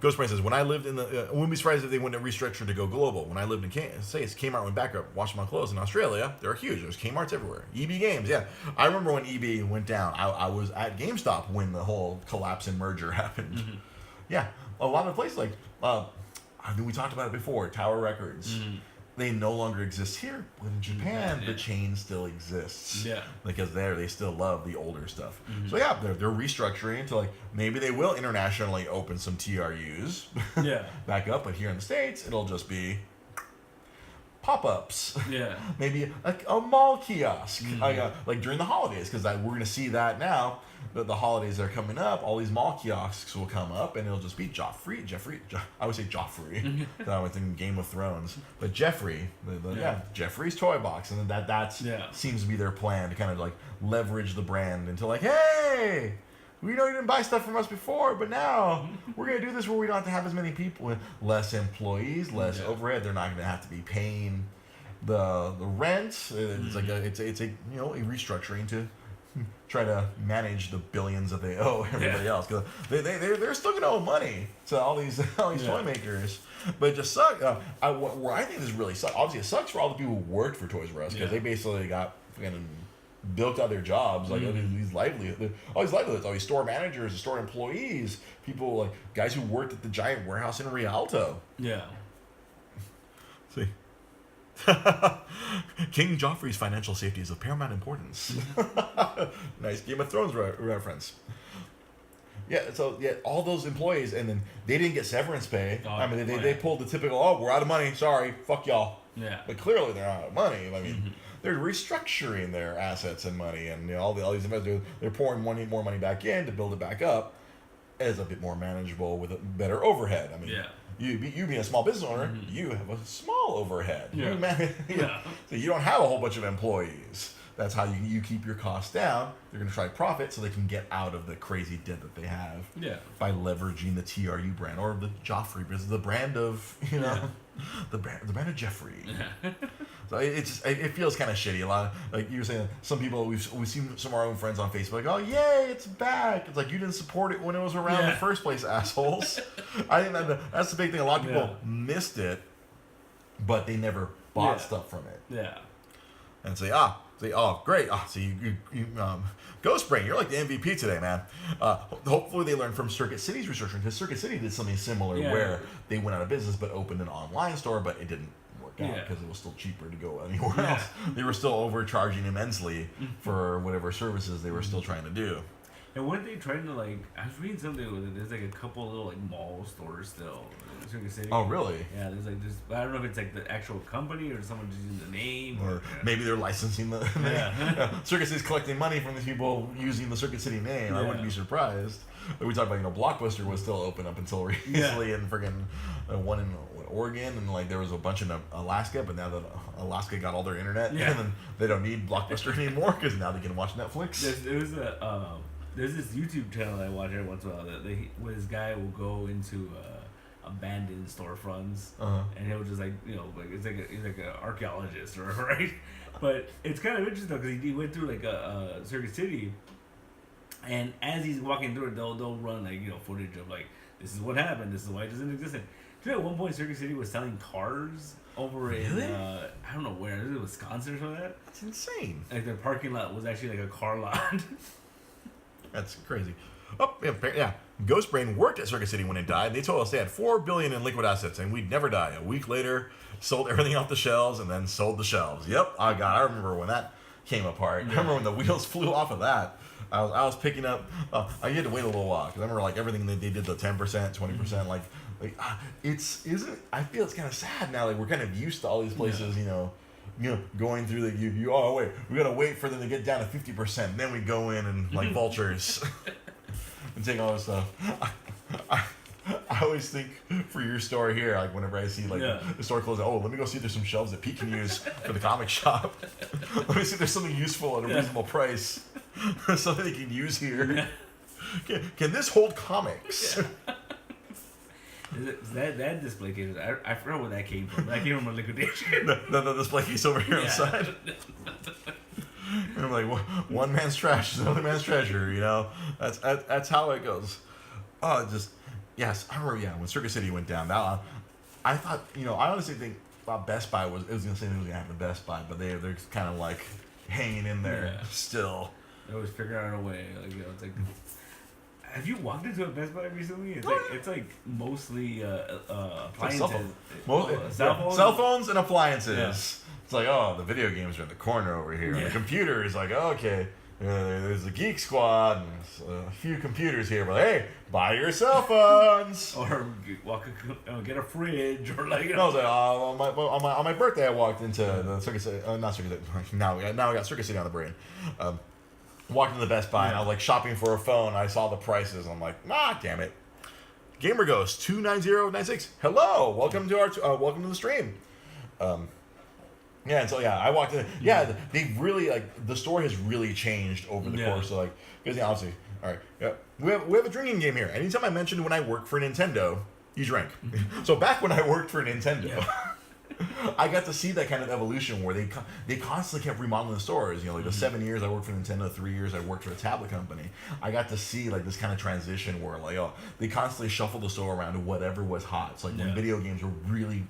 Ghostbrain says, when I lived in I wouldn't be surprised if they wouldn't restructure to go global. When I lived in States, Kmart went bankrupt. Washed my clothes in Australia. They're huge. There's Kmarts everywhere. EB Games, yeah. I remember when EB went down. I was at GameStop when the whole collapse and merger happened. Mm-hmm. Yeah, a lot of places like, I think we talked about it before, Tower Records. Mm-hmm. They no longer exist here, but in Japan, the chain still exists. Yeah. Because they still love the older stuff. Mm-hmm. So yeah, they're restructuring to like, maybe they will internationally open some TRUs back up, but here in the States, it'll just be pop-ups. Yeah. Maybe a mall kiosk, like during the holidays, because we're going to see that now. The holidays that are coming up, all these mall kiosks will come up, and it'll just be Jeffrey. I would say Joffrey. I was thinking Game of Thrones, but Jeffrey, Jeffrey's Toy Box, and that seems to be their plan to kind of like leverage the brand into like, hey, we know you didn't buy stuff from us before, but now we're gonna do this where we don't have to have as many people, less employees, less overhead. They're not gonna have to be paying the rent. It's like it's a a restructuring to try to manage the billions that they owe everybody else, because they're still gonna owe money to all these toy makers. But it just sucks. Where I think this really sucks. Obviously, it sucks for all the people who worked for Toys R Us, because they basically got built out their jobs, like these livelihoods, all these store managers, store employees, people like guys who worked at the giant warehouse in Rialto. Yeah. See. King Joffrey's financial safety is of paramount importance. Nice Game of Thrones reference. Yeah, so all those employees, and then they didn't get severance pay. They pulled the typical, we're out of money, sorry, fuck y'all. Yeah. But clearly they're out of money. I mean, they're restructuring their assets and money, and all these investors, they're pouring more money back in to build it back up as a bit more manageable with a better overhead. I mean, you being a small business owner, you have a small overhead. Yeah. So you don't have a whole bunch of employees. That's how you keep your costs down. They're going to try to profit so they can get out of the crazy debt that they have by leveraging the TRU brand or the Joffrey brand, the brand of the brand of Jeffrey. So it feels kind of shitty. A lot of, like you were saying, some people we've seen some of our own friends on Facebook. Oh yay, it's back! It's like you didn't support it when it was around in the first place, assholes. I think that's the big thing. A lot of people missed it, but they never bought stuff from it. Yeah, and say great. So you Ghostbrain, you're like the MVP today, man. Hopefully they learned from Circuit City's restructuring, because Circuit City did something similar where they went out of business but opened an online store, but it didn't work out because it was still cheaper to go anywhere else. They were still overcharging immensely for whatever services they were still trying to do. And weren't they trying to I was reading something with it. There's like a couple little mall stores still in Circuit City. Oh, really? Yeah, there's I don't know if it's like the actual company or someone just using the name. Or maybe they're licensing the Circuit City's collecting money from the people using the Circuit City name. I wouldn't be surprised. But we talked about, Blockbuster was still open up until recently, and friggin' one in Oregon, and there was a bunch in Alaska, but now that Alaska got all their internet, and then they don't need Blockbuster anymore because now they can watch Netflix. There's this YouTube channel that I watch every once in a while where this guy will go into abandoned storefronts, and he'll just he's like an archaeologist, right? But it's kind of interesting because he went through a Circuit City, and as he's walking through it, they'll run footage of this is what happened, this is why it doesn't exist. At one point, Circuit City was selling cars over in I don't know where, it was Wisconsin or something like that. That's insane. Their parking lot was actually a car lot. That's crazy. Oh, yeah. Ghostbrain worked at Circuit City when it died. They told us they had $4 billion in liquid assets, and we'd never die. A week later, sold everything off the shelves, and then sold the shelves. Yep. I remember when that came apart. I remember when the wheels flew off of that. I was picking up. I had to wait a little while because I remember like everything they did the 10%, 20%. Like it's isn't. I feel it's kind of sad now. Like we're kind of used to all these places, you know, going through the oh wait, we gotta wait for them to get down to 50%. Then we go in and like vultures and take all this stuff. I always think for your store here, like whenever I see like the store closing, oh, let me go see if there's some shelves that Pete can use for the comic shop. Let me see if there's something useful at a reasonable price, something they can use here. Can this hold comics? That display case, I forgot where that came from. That came from a liquidation. The display case over here on the side. And I'm like, one man's trash is another man's treasure, you know? That's how it goes. Oh, yes, I remember, when Circuit City went down, I thought, you know, I honestly think Best Buy was going to say it was going to happen to Best Buy, but they're kind of like hanging in there still. They always figure out a way. Like, you know, it's like, have you walked into a Best Buy recently? It's like mostly appliances. Cell phones and appliances. Yeah. It's like, oh, the video games are in the corner over here. And the computer is like, oh, okay. There's the Geek Squad and a few computers here, but hey, buy your cell phones or get a fridge or like. No, on my birthday I walked into the Circuit City. Not Circuit City. Now we got Circuit City on the brain. Walked into the Best Buy and I was like shopping for a phone. I saw the prices. I'm like, damn it. Gamer Ghost 29096. Hello, welcome to welcome to the stream. Yeah, and so I walked in. Yeah, they really the store has really changed over the course of because obviously, all right, we have a drinking game here. Anytime I mentioned when I worked for Nintendo, you drank. So back when I worked for Nintendo, I got to see that kind of evolution where they constantly kept remodeling the stores. You know, like the 7 years I worked for Nintendo, 3 years I worked for a tablet company. I got to see this kind of transition where they constantly shuffled the store around to whatever was hot. It's like when video games were really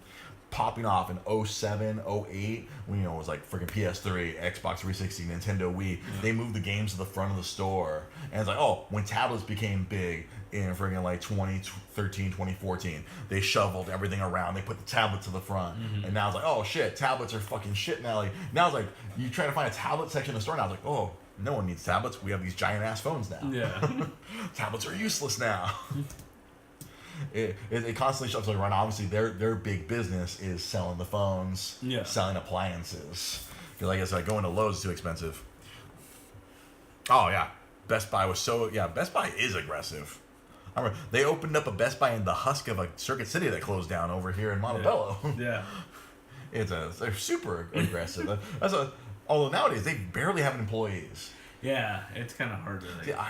popping off in 07, 08, when it was like freaking PS3, Xbox 360, Nintendo Wii. They moved the games to the front of the store. And it's like, when tablets became big in freaking 2013, 2014, they shoveled everything around. They put the tablet to the front. And now it's like, oh shit, tablets are fucking shit now. Now it's like, you try to find a tablet section in the store now. It's like, oh, no one needs tablets. We have these giant ass phones now. Yeah. Tablets are useless now. It constantly shows around. Obviously, their big business is selling the phones, selling appliances. Because like I said, going to Lowe's is too expensive. Oh yeah, Best Buy was Best Buy is aggressive. I remember they opened up a Best Buy in the husk of a Circuit City that closed down over here in Montebello. Yeah, they're super aggressive. Although nowadays they barely have employees. Yeah, it's kind of hard to.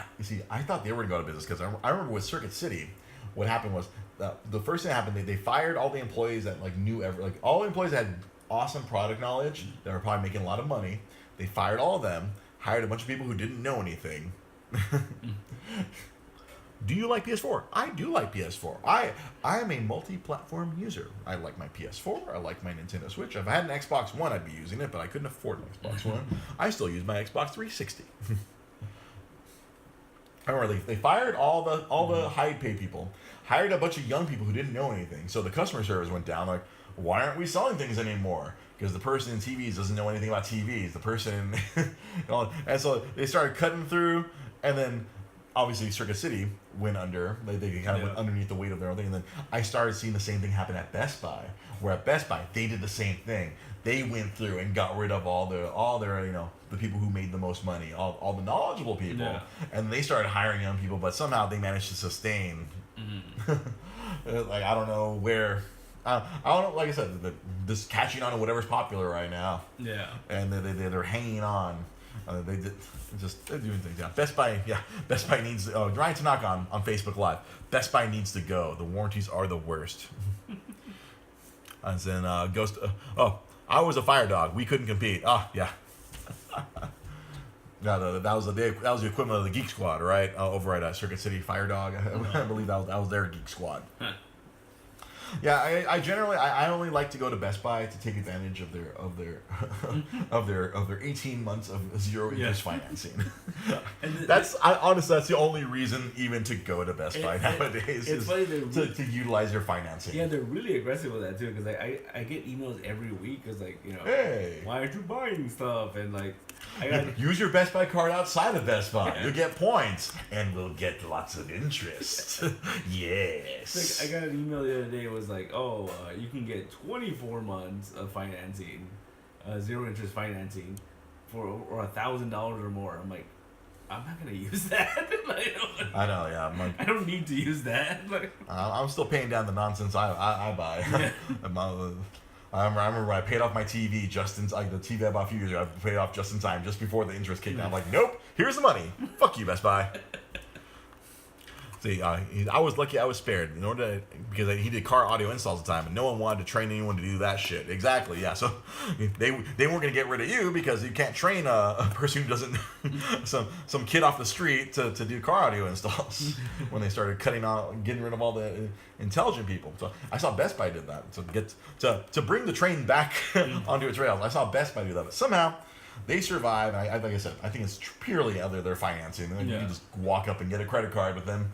I thought they were going to go out of business because I remember with Circuit City. What happened was the first thing that happened, they fired all the employees that knew all the employees that had awesome product knowledge that were probably making a lot of money. They fired all of them, hired a bunch of people who didn't know anything. Do you like PS4? I do like PS4. I am a multi-platform user. I like my PS4. I like my Nintendo Switch. If I had an Xbox One, I'd be using it, but I couldn't afford an Xbox One. I still use my Xbox 360. I remember they fired all the high paid people, hired a bunch of young people who didn't know anything. So the customer service went down. Like, why aren't we selling things anymore? Because the person in TVs doesn't know anything about TVs. The person, and so they started cutting through, and then obviously Circuit City went under. They kind of went underneath the weight of their own thing. And then I started seeing the same thing happen at Best Buy, where at Best Buy they did the same thing. They went through and got rid of all their the people who made the most money, all the knowledgeable people, and they started hiring young people. But somehow they managed to sustain. I don't know where. I don't know. Like I said, this catching on to whatever's popular right now. Yeah. And they're hanging on. They're doing things. Yeah. Best Buy needs. Ryan Tanaka on Facebook Live. Best Buy needs to go. The warranties are the worst. And then Ghost. I was a fire dog. We couldn't compete. Oh, yeah. No, that was the equivalent of the Geek Squad, right? Over at Circuit City Fire Dog. I believe that was their Geek Squad. Yeah, I generally only like to go to Best Buy to take advantage of their 18 months of zero interest financing. And honestly that's the only reason even to go to Best Buy nowadays. It's funny to utilize their financing. Yeah, they're really aggressive with that too because I get emails every week because hey, why aren't you buying stuff and Use your Best Buy card outside of Best Buy. You'll get points, and we'll get lots of interest. Yes. Like, I got an email the other day. It was like, you can get 24 months of financing, zero interest financing, for $1,000 or more. I'm like, I'm not gonna use that. I know, yeah. I don't need to use that. I'm still paying down the nonsense I buy. Yeah. I remember when I paid off my TV the TV I bought a few years ago. I paid off just in time, just before the interest kicked in. I'm like, nope, here's the money. Fuck you, Best Buy. See, I was lucky I was spared because he did car audio installs at the time, and no one wanted to train anyone to do that shit. Exactly, yeah. So they weren't gonna get rid of you because you can't train a person who doesn't some kid off the street to do car audio installs when they started getting rid of all the intelligent people. So I saw Best Buy did that to bring the train back onto its rails. I saw Best Buy do that, but somehow they survive. Like I said, I think it's purely their financing. You can just walk up and get a credit card with them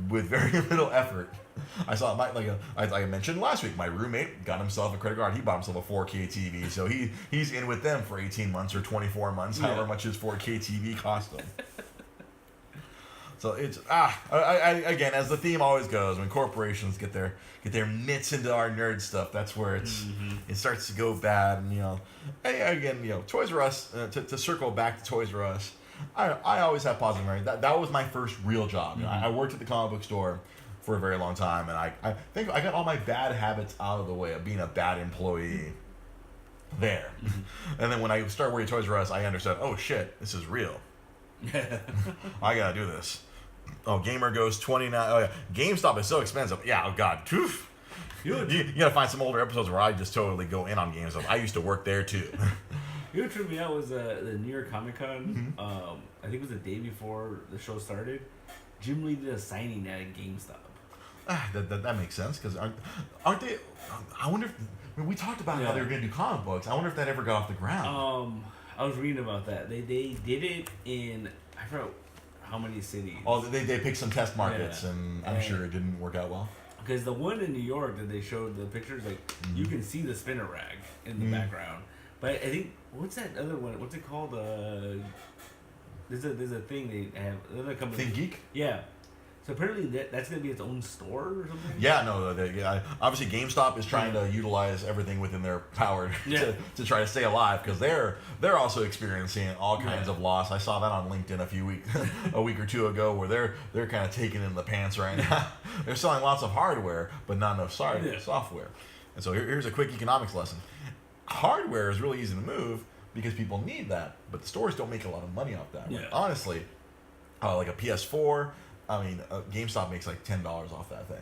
with very little effort. I saw like I mentioned last week, my roommate got himself a credit card. He bought himself a 4K TV, so he's in with them for 18 months or 24 months, however much his 4K TV cost him. So it's again, as the theme always goes, when corporations get their mitts into our nerd stuff, that's where it starts to go bad. And again, Toys R Us. To circle back to Toys R Us, I always have positive memories. That was my first real job. I worked at the comic book store for a very long time, and I think I got all my bad habits out of the way of being a bad employee there. And then when I started working at Toys R Us, I understood. Oh shit, this is real. I gotta do this. Oh, Gamer goes 29. Oh yeah, GameStop is so expensive. Yeah. Oh god. You gotta find some older episodes where I just totally go in on GameStop. I used to work there too. You know what tripped me out was the New York Comic Con. I think it was the day before the show started. Jim Lee did a signing at a GameStop. That makes sense because aren't they? I wonder if we talked about how they were gonna do comic books. I wonder if that ever got off the ground. I was reading about that. They did it in, I forgot how many cities. Oh, they picked some test markets, and I'm sure it didn't work out well. Because the one in New York that they showed the pictures, you can see the spinner rack in the background. But I think, what's that other one? What's it called? There's a thing they have. Another company. Think Geek? Yeah. So apparently that's going to be its own store or something? Yeah, no. Obviously, GameStop is trying to utilize everything within their power to try to stay alive because they're also experiencing all kinds of loss. I saw that on LinkedIn a week or two ago where they're kind of taking in the pants right now. They're selling lots of hardware, but not enough software. And so here's a quick economics lesson. Hardware is really easy to move because people need that, but the stores don't make a lot of money off that. Yeah. Honestly, like a PS4. I mean, GameStop makes like $10 off that thing.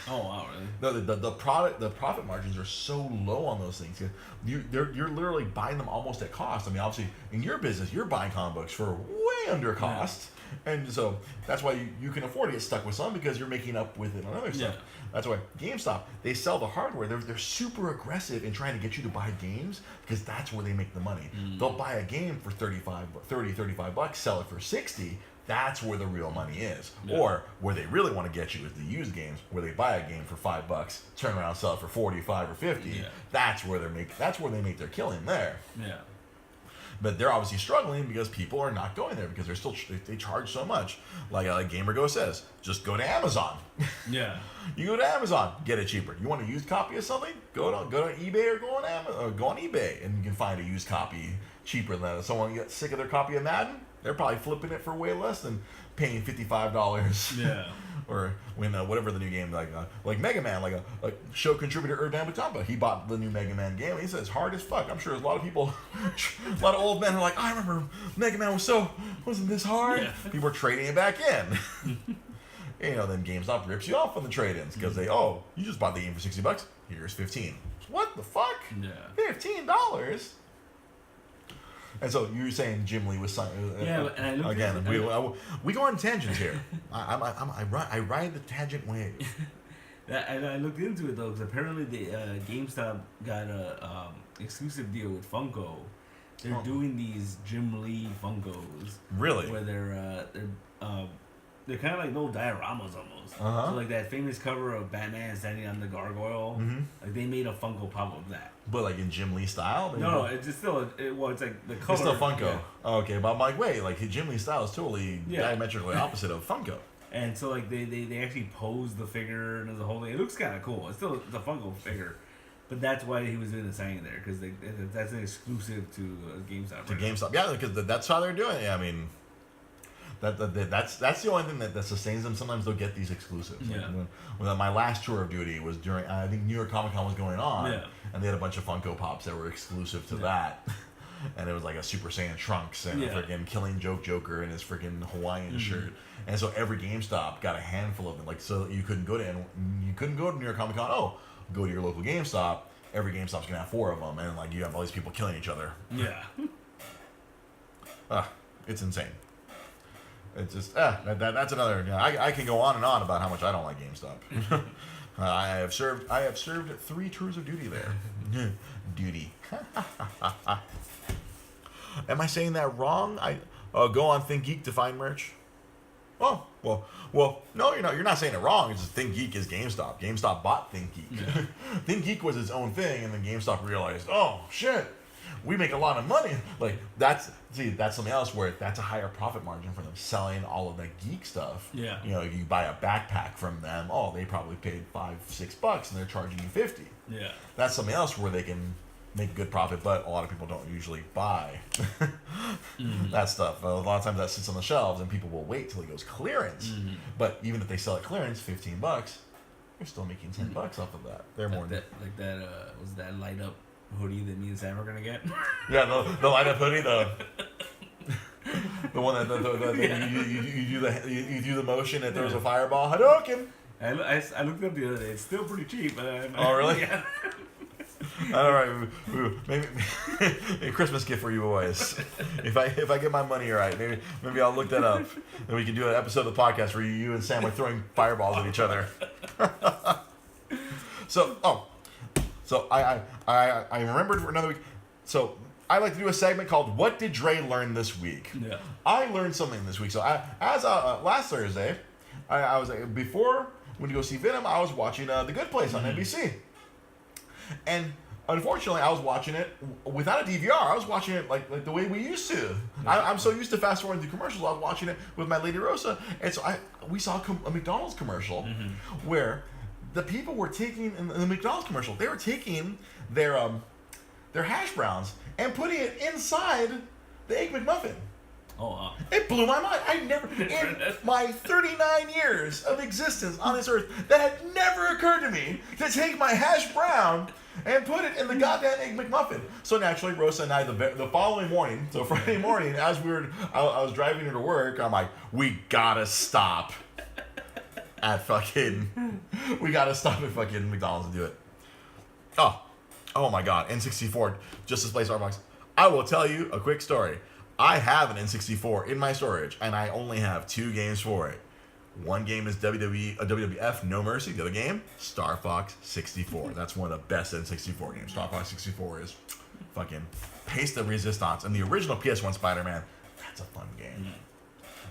Oh wow, really? The profit margins are so low on those things. You're literally buying them almost at cost. I mean, obviously, in your business, you're buying comic books for way under cost, and so that's why you can afford to get stuck with some because you're making up with it on other stuff. That's why GameStop, they sell the hardware. They're super aggressive in trying to get you to buy games because that's where they make the money. They'll buy a game for $35, sell it for $60. That's where the real money is. Yeah. Or where they really want to get you is the used games, where they buy a game for $5, turn around and sell it for 45 or 50. Yeah. That's where they make their killing there. Yeah. But they're obviously struggling because people are not going there because they charge so much. Like GamerGo says, just go to Amazon. Yeah. You go to Amazon, get it cheaper. You want a used copy of something? Go to eBay or go on Amazon, or go on eBay, and you can find a used copy cheaper than that. If someone gets sick of their copy of Madden, they're probably flipping it for way less than paying $55. Yeah. Or when whatever the new game like Mega Man, like show contributor Erdan Batampa, he bought the new Mega Man game. And he said it's hard as fuck. I'm sure there's a lot of people, a lot of old men are like, I remember Mega Man wasn't this hard. Yeah. People are trading it back in. Then GameStop rips you off on the trade-ins because you just bought the game for $60. Here's $15. What the fuck? Yeah. $15. And so you were saying Jim Lee was and I again. We go on tangents here. I ride the tangent wave. I looked into it though because apparently the GameStop got a exclusive deal with Funko. They're doing these Jim Lee Funkos. Really? Where they're they're kind of like little dioramas almost. Uh-huh. So like that famous cover of Batman standing on the gargoyle, like they made a Funko Pop of that. But like in Jim Lee style? Maybe? No, it's just still it's like the color. It's still Funko. Yeah. Oh, okay, but I'm like, wait, like Jim Lee style is totally diametrically opposite of Funko. And so like they actually pose the figure and there's a whole thing. It looks kind of cool. It's still the Funko figure. But that's why he was doing the signing there, because that's an exclusive to GameStop. To GameStop, yeah, because that's how they're doing it. I mean, that's the only thing that sustains them. Sometimes they'll get these exclusives. Yeah. Like when my last tour of duty was during, I think New York Comic Con was going on, and they had a bunch of Funko Pops that were exclusive to that. And it was like a Super Saiyan Trunks and a freaking Killing Joke Joker in his freaking Hawaiian shirt. And so every GameStop got a handful of them. Like, so you couldn't go to New York Comic Con. Oh, go to your local GameStop. Every GameStop's gonna have 4 of them, and like you have all these people killing each other. Yeah. It's insane. It's just that's another. You know, I can go on and on about how much I don't like GameStop. I have served 3 tours of duty there. Duty. Am I saying that wrong? Go on Think Geek to find merch. Oh, well, no, you're not. You're not saying it wrong. It's just Think Geek is GameStop. GameStop bought Think Geek. Yeah. Think Geek was its own thing, and then GameStop realized, oh shit, we make a lot of money. Like that's something else where that's a higher profit margin for them selling all of that geek stuff. Yeah. You know, you buy a backpack from them. Oh, they probably paid $5-6, and they're charging you $50. Yeah. That's something else where they can make good profit, but a lot of people don't usually buy that stuff. A lot of times that sits on the shelves and people will wait till it goes clearance. But even if they sell it clearance, $15, you're still making $10 off of that. They're more like that was that light up hoodie that me and Sam are gonna get. Yeah, the light up hoodie, the one that you do the motion and there's a fireball. Hadouken. I looked up the other day. It's still pretty cheap. Oh really? Yeah. All right, maybe a Christmas gift for you boys. If I get my money right, maybe I'll look that up, and we can do an episode of the podcast where you and Sam are throwing fireballs at each other. So I remembered for another week. So I like to do a segment called "What Did Dre Learn This Week?" Yeah. I learned something this week. So last Thursday, I was before when you go see Venom, I was watching The Good Place on NBC. And unfortunately, I was watching it without a DVR. I was watching it like the way we used to. I'm so used to fast forwarding through commercials. I was watching it with my lady Rosa, and so we saw a McDonald's commercial where the people were taking in the McDonald's commercial. They were taking their hash browns and putting it inside the Egg McMuffin. Oh, wow. It blew my mind. I never, in my 39 years of existence on this earth, that had never occurred to me to take my hash brown and put it in the goddamn Egg McMuffin. So naturally, Rosa and I, the following morning, so Friday morning, as I was driving her to work, I'm like, we gotta stop at fucking McDonald's and do it. Oh my God, N64 just display Starbucks. I will tell you a quick story. I have an N64 in my storage, and I only have 2 games for it. One game is WWF No Mercy. The other game, Star Fox 64. That's one of the best N64 games. Star Fox 64 is fucking Pace de Resistance. And the original PS1 Spider-Man, that's a fun game.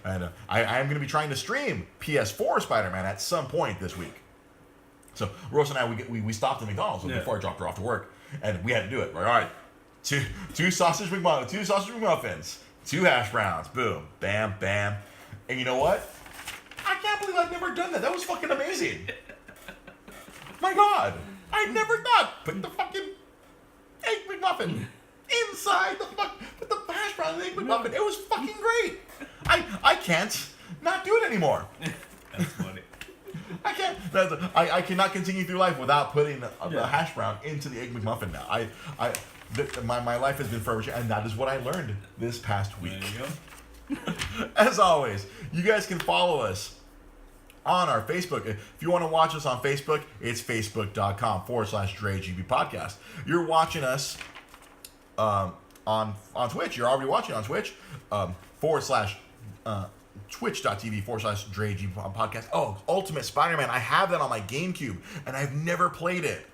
And I am going to be trying to stream PS4 Spider-Man at some point this week. So Rosa and I, we stopped at McDonald's before I dropped her off to work, and we had to do it. We're like, all right. Two sausage McMuffins, 2 hash browns, boom, bam, bam. And you know what? I can't believe I've never done that. That was fucking amazing. My God, I never thought put the fucking Egg McMuffin inside put the hash brown in the Egg McMuffin. It was fucking great. I can't not do it anymore. That's funny. I can't. I cannot continue through life without putting the hash brown into the Egg McMuffin now. My life has been forever, and that is what I learned this past week. There you go. As always, you guys can follow us on our Facebook. If you want to watch us on Facebook, it's facebook.com/DreGB Podcast. You're watching us on Twitch. You're already watching on Twitch. twitch.tv/DreG podcast. Oh, Ultimate Spider-Man. I have that on my GameCube, and I've never played it.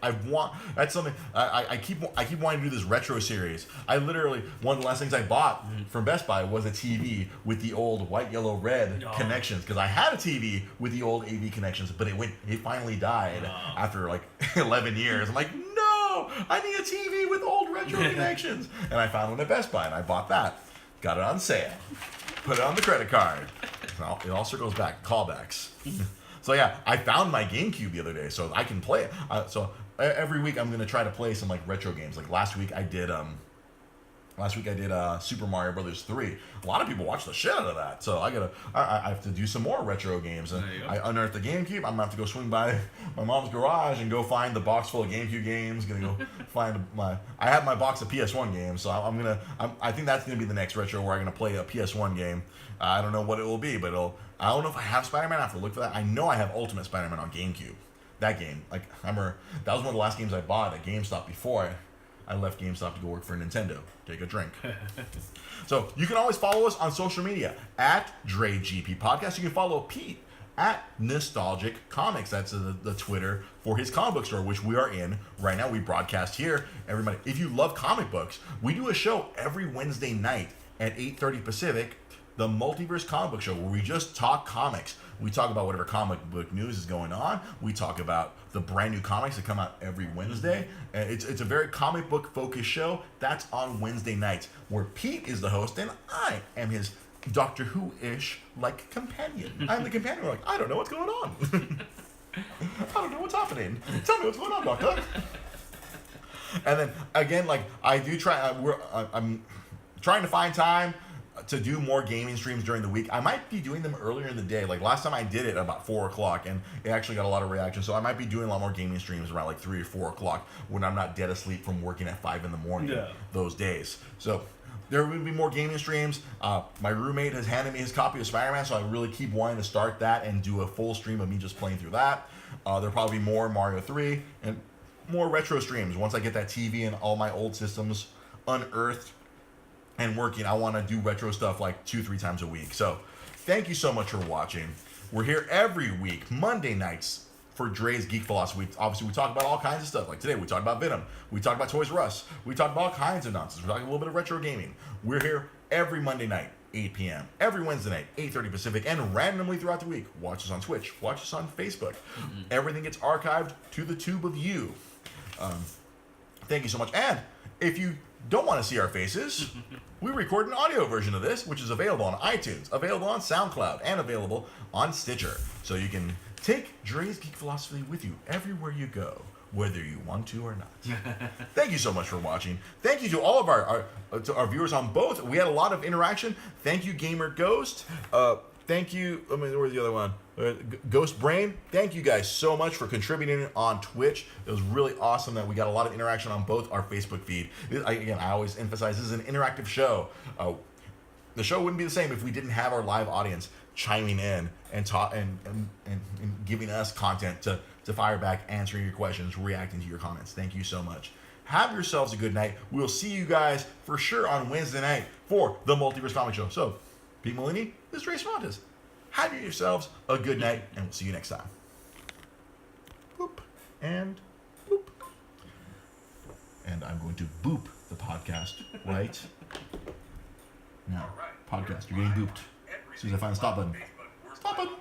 That's something I keep wanting to do this retro series. I literally, one of the last things I bought from Best Buy was a TV with the old white, yellow, red connections, because I had a TV with the old AV connections, but it finally died after like 11 years. I'm like, no, I need a TV with old retro connections, and I found one at Best Buy, and I bought that. Got it on sale. Put it on the credit card. Well, it all circles back. Callbacks. So yeah, I found my GameCube the other day, so I can play it. So every week I'm gonna try to play some like retro games. Like last week I did Super Mario Brothers 3. A lot of people watch the shit out of that. So I have to do some more retro games. And I unearthed the GameCube. I'm gonna have to go swing by my mom's garage and go find the box full of GameCube games. Gonna go find I have my box of PS1 games. So I think that's gonna be the next retro where I'm gonna play a PS1 game. I don't know what it will be, but I don't know if I have Spider-Man. I have to look for that. I know I have Ultimate Spider-Man on GameCube. That game, like I remember, that was one of the last games I bought at GameStop before I left GameStop to go work for Nintendo. Take a drink. So you can always follow us on social media at DreGP Podcast. You can follow Pete at Nostalgic Comics. That's the Twitter for his comic book store, which we are in right now. We broadcast here. Everybody, if you love comic books, we do a show every Wednesday night at 8:30 Pacific, the Multiverse Comic Book Show, where we just talk comics. We talk about whatever comic book news is going on. We talk about the brand new comics that come out every Wednesday. It's a very comic book focused show. That's on Wednesday nights, where Pete is the host and I am his Doctor Who-ish like companion. I'm the companion. We're like, I don't know what's going on. I don't know what's happening. Tell me what's going on, Doctor. And then again, like I do try. I'm trying to find time to do more gaming streams during the week. I might be doing them earlier in the day. Like last time I did it at about 4 o'clock, and it actually got a lot of reaction. So I might be doing a lot more gaming streams around like 3 or 4 o'clock when I'm not dead asleep from working at 5 in the morning those days. So there will be more gaming streams. My roommate has handed me his copy of Spider-Man, so I really keep wanting to start that and do a full stream of me just playing through that. There'll probably be more Mario 3 and more retro streams. Once I get that TV and all my old systems unearthed and working, I want to do retro stuff like 2-3 times a week. So thank you so much for watching. We're here every week, Monday nights, for Dre's Geek Philosophy. Obviously, we talk about all kinds of stuff. Like today, we talked about Venom. We talked about Toys R Us. We talked about all kinds of nonsense. We're talking a little bit of retro gaming. We're here every Monday night, 8 p.m. Every Wednesday night, 8:30 Pacific, and randomly throughout the week. Watch us on Twitch. Watch us on Facebook. Everything gets archived to the tube of you. Thank you so much. And if you don't want to see our faces, we record an audio version of this, which is available on iTunes, available on SoundCloud, and available on Stitcher. So you can take Dre's Geek Philosophy with you everywhere you go, whether you want to or not. Thank you so much for watching. Thank you to all of our viewers on both. We had a lot of interaction. Thank you, Gamer Ghost. Thank you. Where's the other one? Ghost Brain. Thank you guys so much for contributing on Twitch. It was really awesome that we got a lot of interaction on both our Facebook feed. I always emphasize this is an interactive show. The show wouldn't be the same if we didn't have our live audience chiming in and giving us content to fire back, answering your questions, reacting to your comments. Thank you so much. Have yourselves a good night. We'll see you guys for sure on Wednesday night for the Multiverse Comic Show. So, Pete Molini, this is Ray Cervantes. Have yourselves a good night, and we'll see you next time. Boop and boop. And I'm going to boop the podcast right now. Podcast, you're getting booped. As soon as I find the stop button. Stop button.